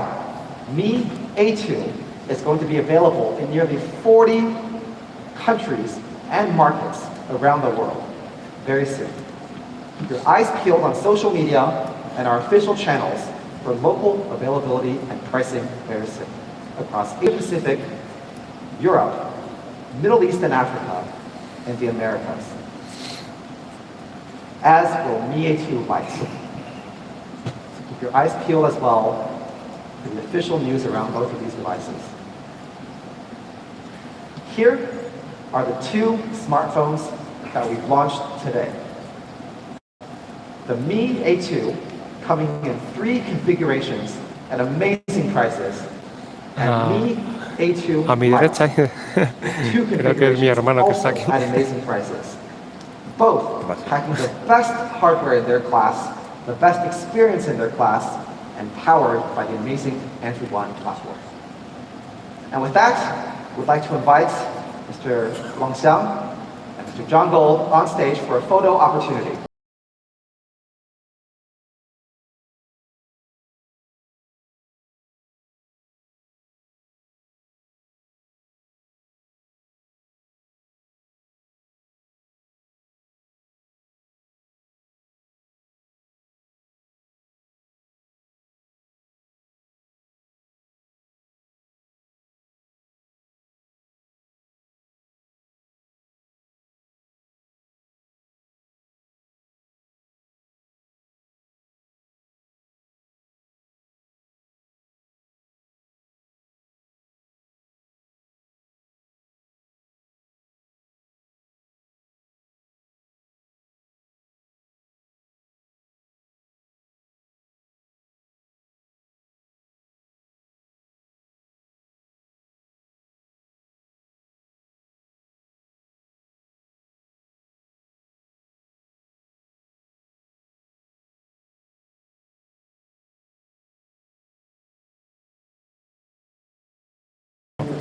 Mi A2 is going to be available in nearly 40 countries and markets around the world very soon. Keep your eyes peeled on social media and our official channels for local availability and pricing very soon across Asia Pacific, Europe, Middle East and Africa, and the Americas. As will Mi A2 Lite. So keep your eyes peeled as well for the official news around both of these devices. Here are the two smartphones that we've launched today. The Mi A2 coming in 3 configurations at amazing prices. And Mi A2 A mi derecha, Lite, 2 creo que es mi configurations hermano que está also aquí. at amazing prices. Both packing the best hardware in their class, the best experience in their class, and powered by the amazing Android One platform. And with that, we'd like to invite Mr. Wang Xiang and Mr. John Gold on stage for a photo opportunity.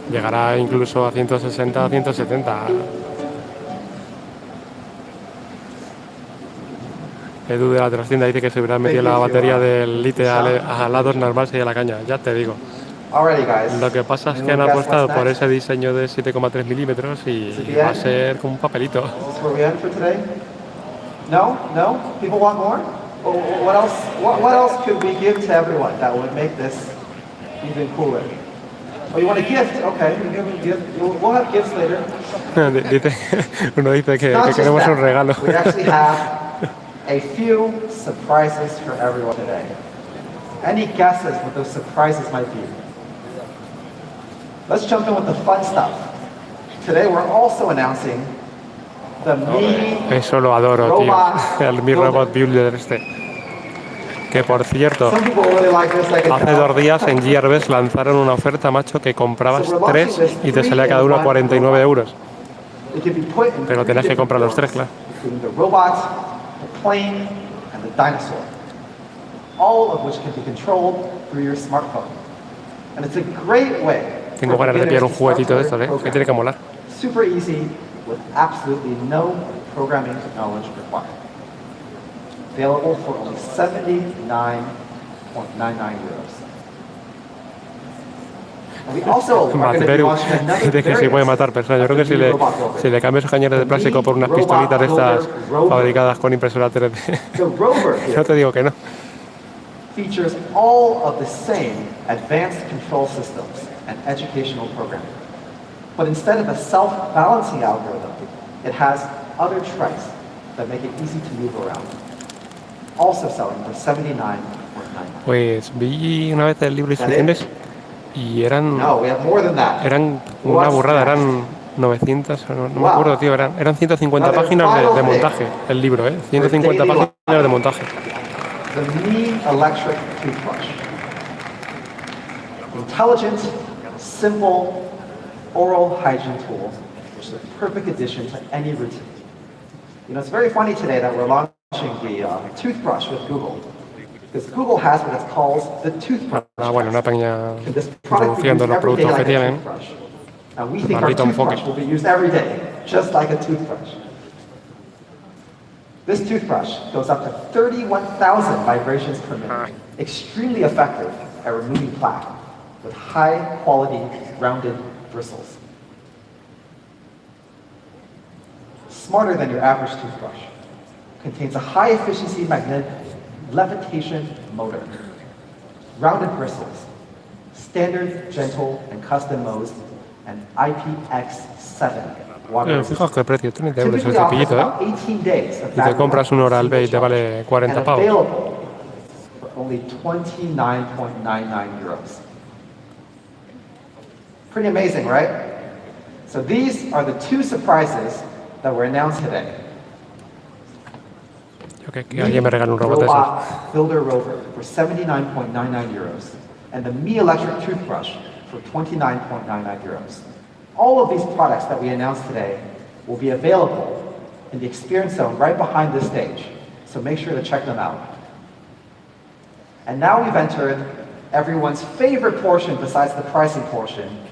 Llegará incluso a 160, a 170. Edu de la trastienda dice que se hubiera metido la batería del Lite al lado normal sería la caña, ya te digo. Lo que pasa es que han apostado por ese diseño de 7,3 milímetros y va a ser como un papelito. No? No? People want more? What else could we give to everyone that would make this even cooler? Oh, you want a gift? Okay, we give a gift. We'll have gifts later. Uno dice que queremos un regalo. We actually have a few surprises for everyone today. Any guesses what those surprises might be? Let's jump in with the fun stuff. Today we're also announcing the Mi Eso lo adoro, tío. El Mi Robot Builder este. Que por cierto, hace 2 días en Gearbest lanzaron una oferta, macho, que comprabas 3 y te salía cada uno a 49 euros. Pero tenías que comprar los 3, claro. The robot, the plane, and the dinosaur. All of which can be controlled through your smartphone. And it's a great way. Tengo ganas de pillar un juguetito de estos, que tiene que molar. Super easy with absolutely no programming knowledge required. Available for only 79.99 euros. And we also are going to be launching another Dice que sí puede matar personas. Yo creo que si le cambias los cañones de plástico por unas pistolitas de estas fabricadas con impresora 3D, no te digo que no. Features all of the same advanced control systems and educational programming. But instead of a self-balancing algorithm, it has other tricks that make it easy to move around. Also selling for 79.99. Pues vi una vez el libro de instrucciones y eran una burrada, eran 900, no me acuerdo, tío, eran 150 páginas de montaje, el libro, 150 páginas de montaje. The Mi electric toothbrush. Intelligent, simple, oral hygiene tool, which is a perfect addition to any routine. You know, it's very funny today that we're launching the toothbrush with Google, because Google has what it calls the toothbrush. Bueno, una pequeña introducción de los productos que tienen. And we think our toothbrush will be used every day, just like a toothbrush. This toothbrush goes up to 31,000 vibrations per minute, extremely effective at removing plaque with high-quality rounded bristles. Smarter than your average toothbrush. Contains a high-efficiency magnetic levitation motor. Rounded bristles. Standard, gentle, and custom modes, and IPX7 water Fijaos que el precio, 30 euros el Typically offers cepillito, about 18 days of y te compras un Oral-B y te vale 40 and pavos. available for only 29.99 euros. Pretty amazing, right? So these are the two surprises that were announced today. Yo que alguien me regale un robot de esos. Robot Builder Rover for 79.99 euros, and the Mi Electric Toothbrush for 29.99 euros. All of these products that we announced today will be available in the experience zone right behind this stage, so make sure to check them out. And now we've entered everyone's favorite portion besides the pricing portion.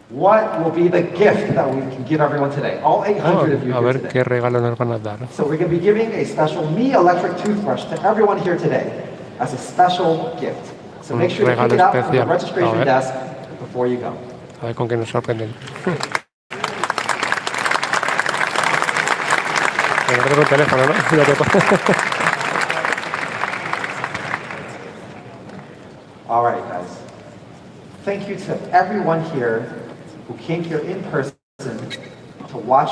What will be the gift that we can give everyone today? All 800 of you A here ver today. qué regalo nos van a dar. So we're going to be giving a special Mi Electric Toothbrush to everyone here today as a special gift. So make sure to pick it up on the registration desk before you go. A ver con qué nos sorprenden. Me traigo el teléfono, ¿no? Ya te All right, guys. Thank you to everyone here who came here in person to watch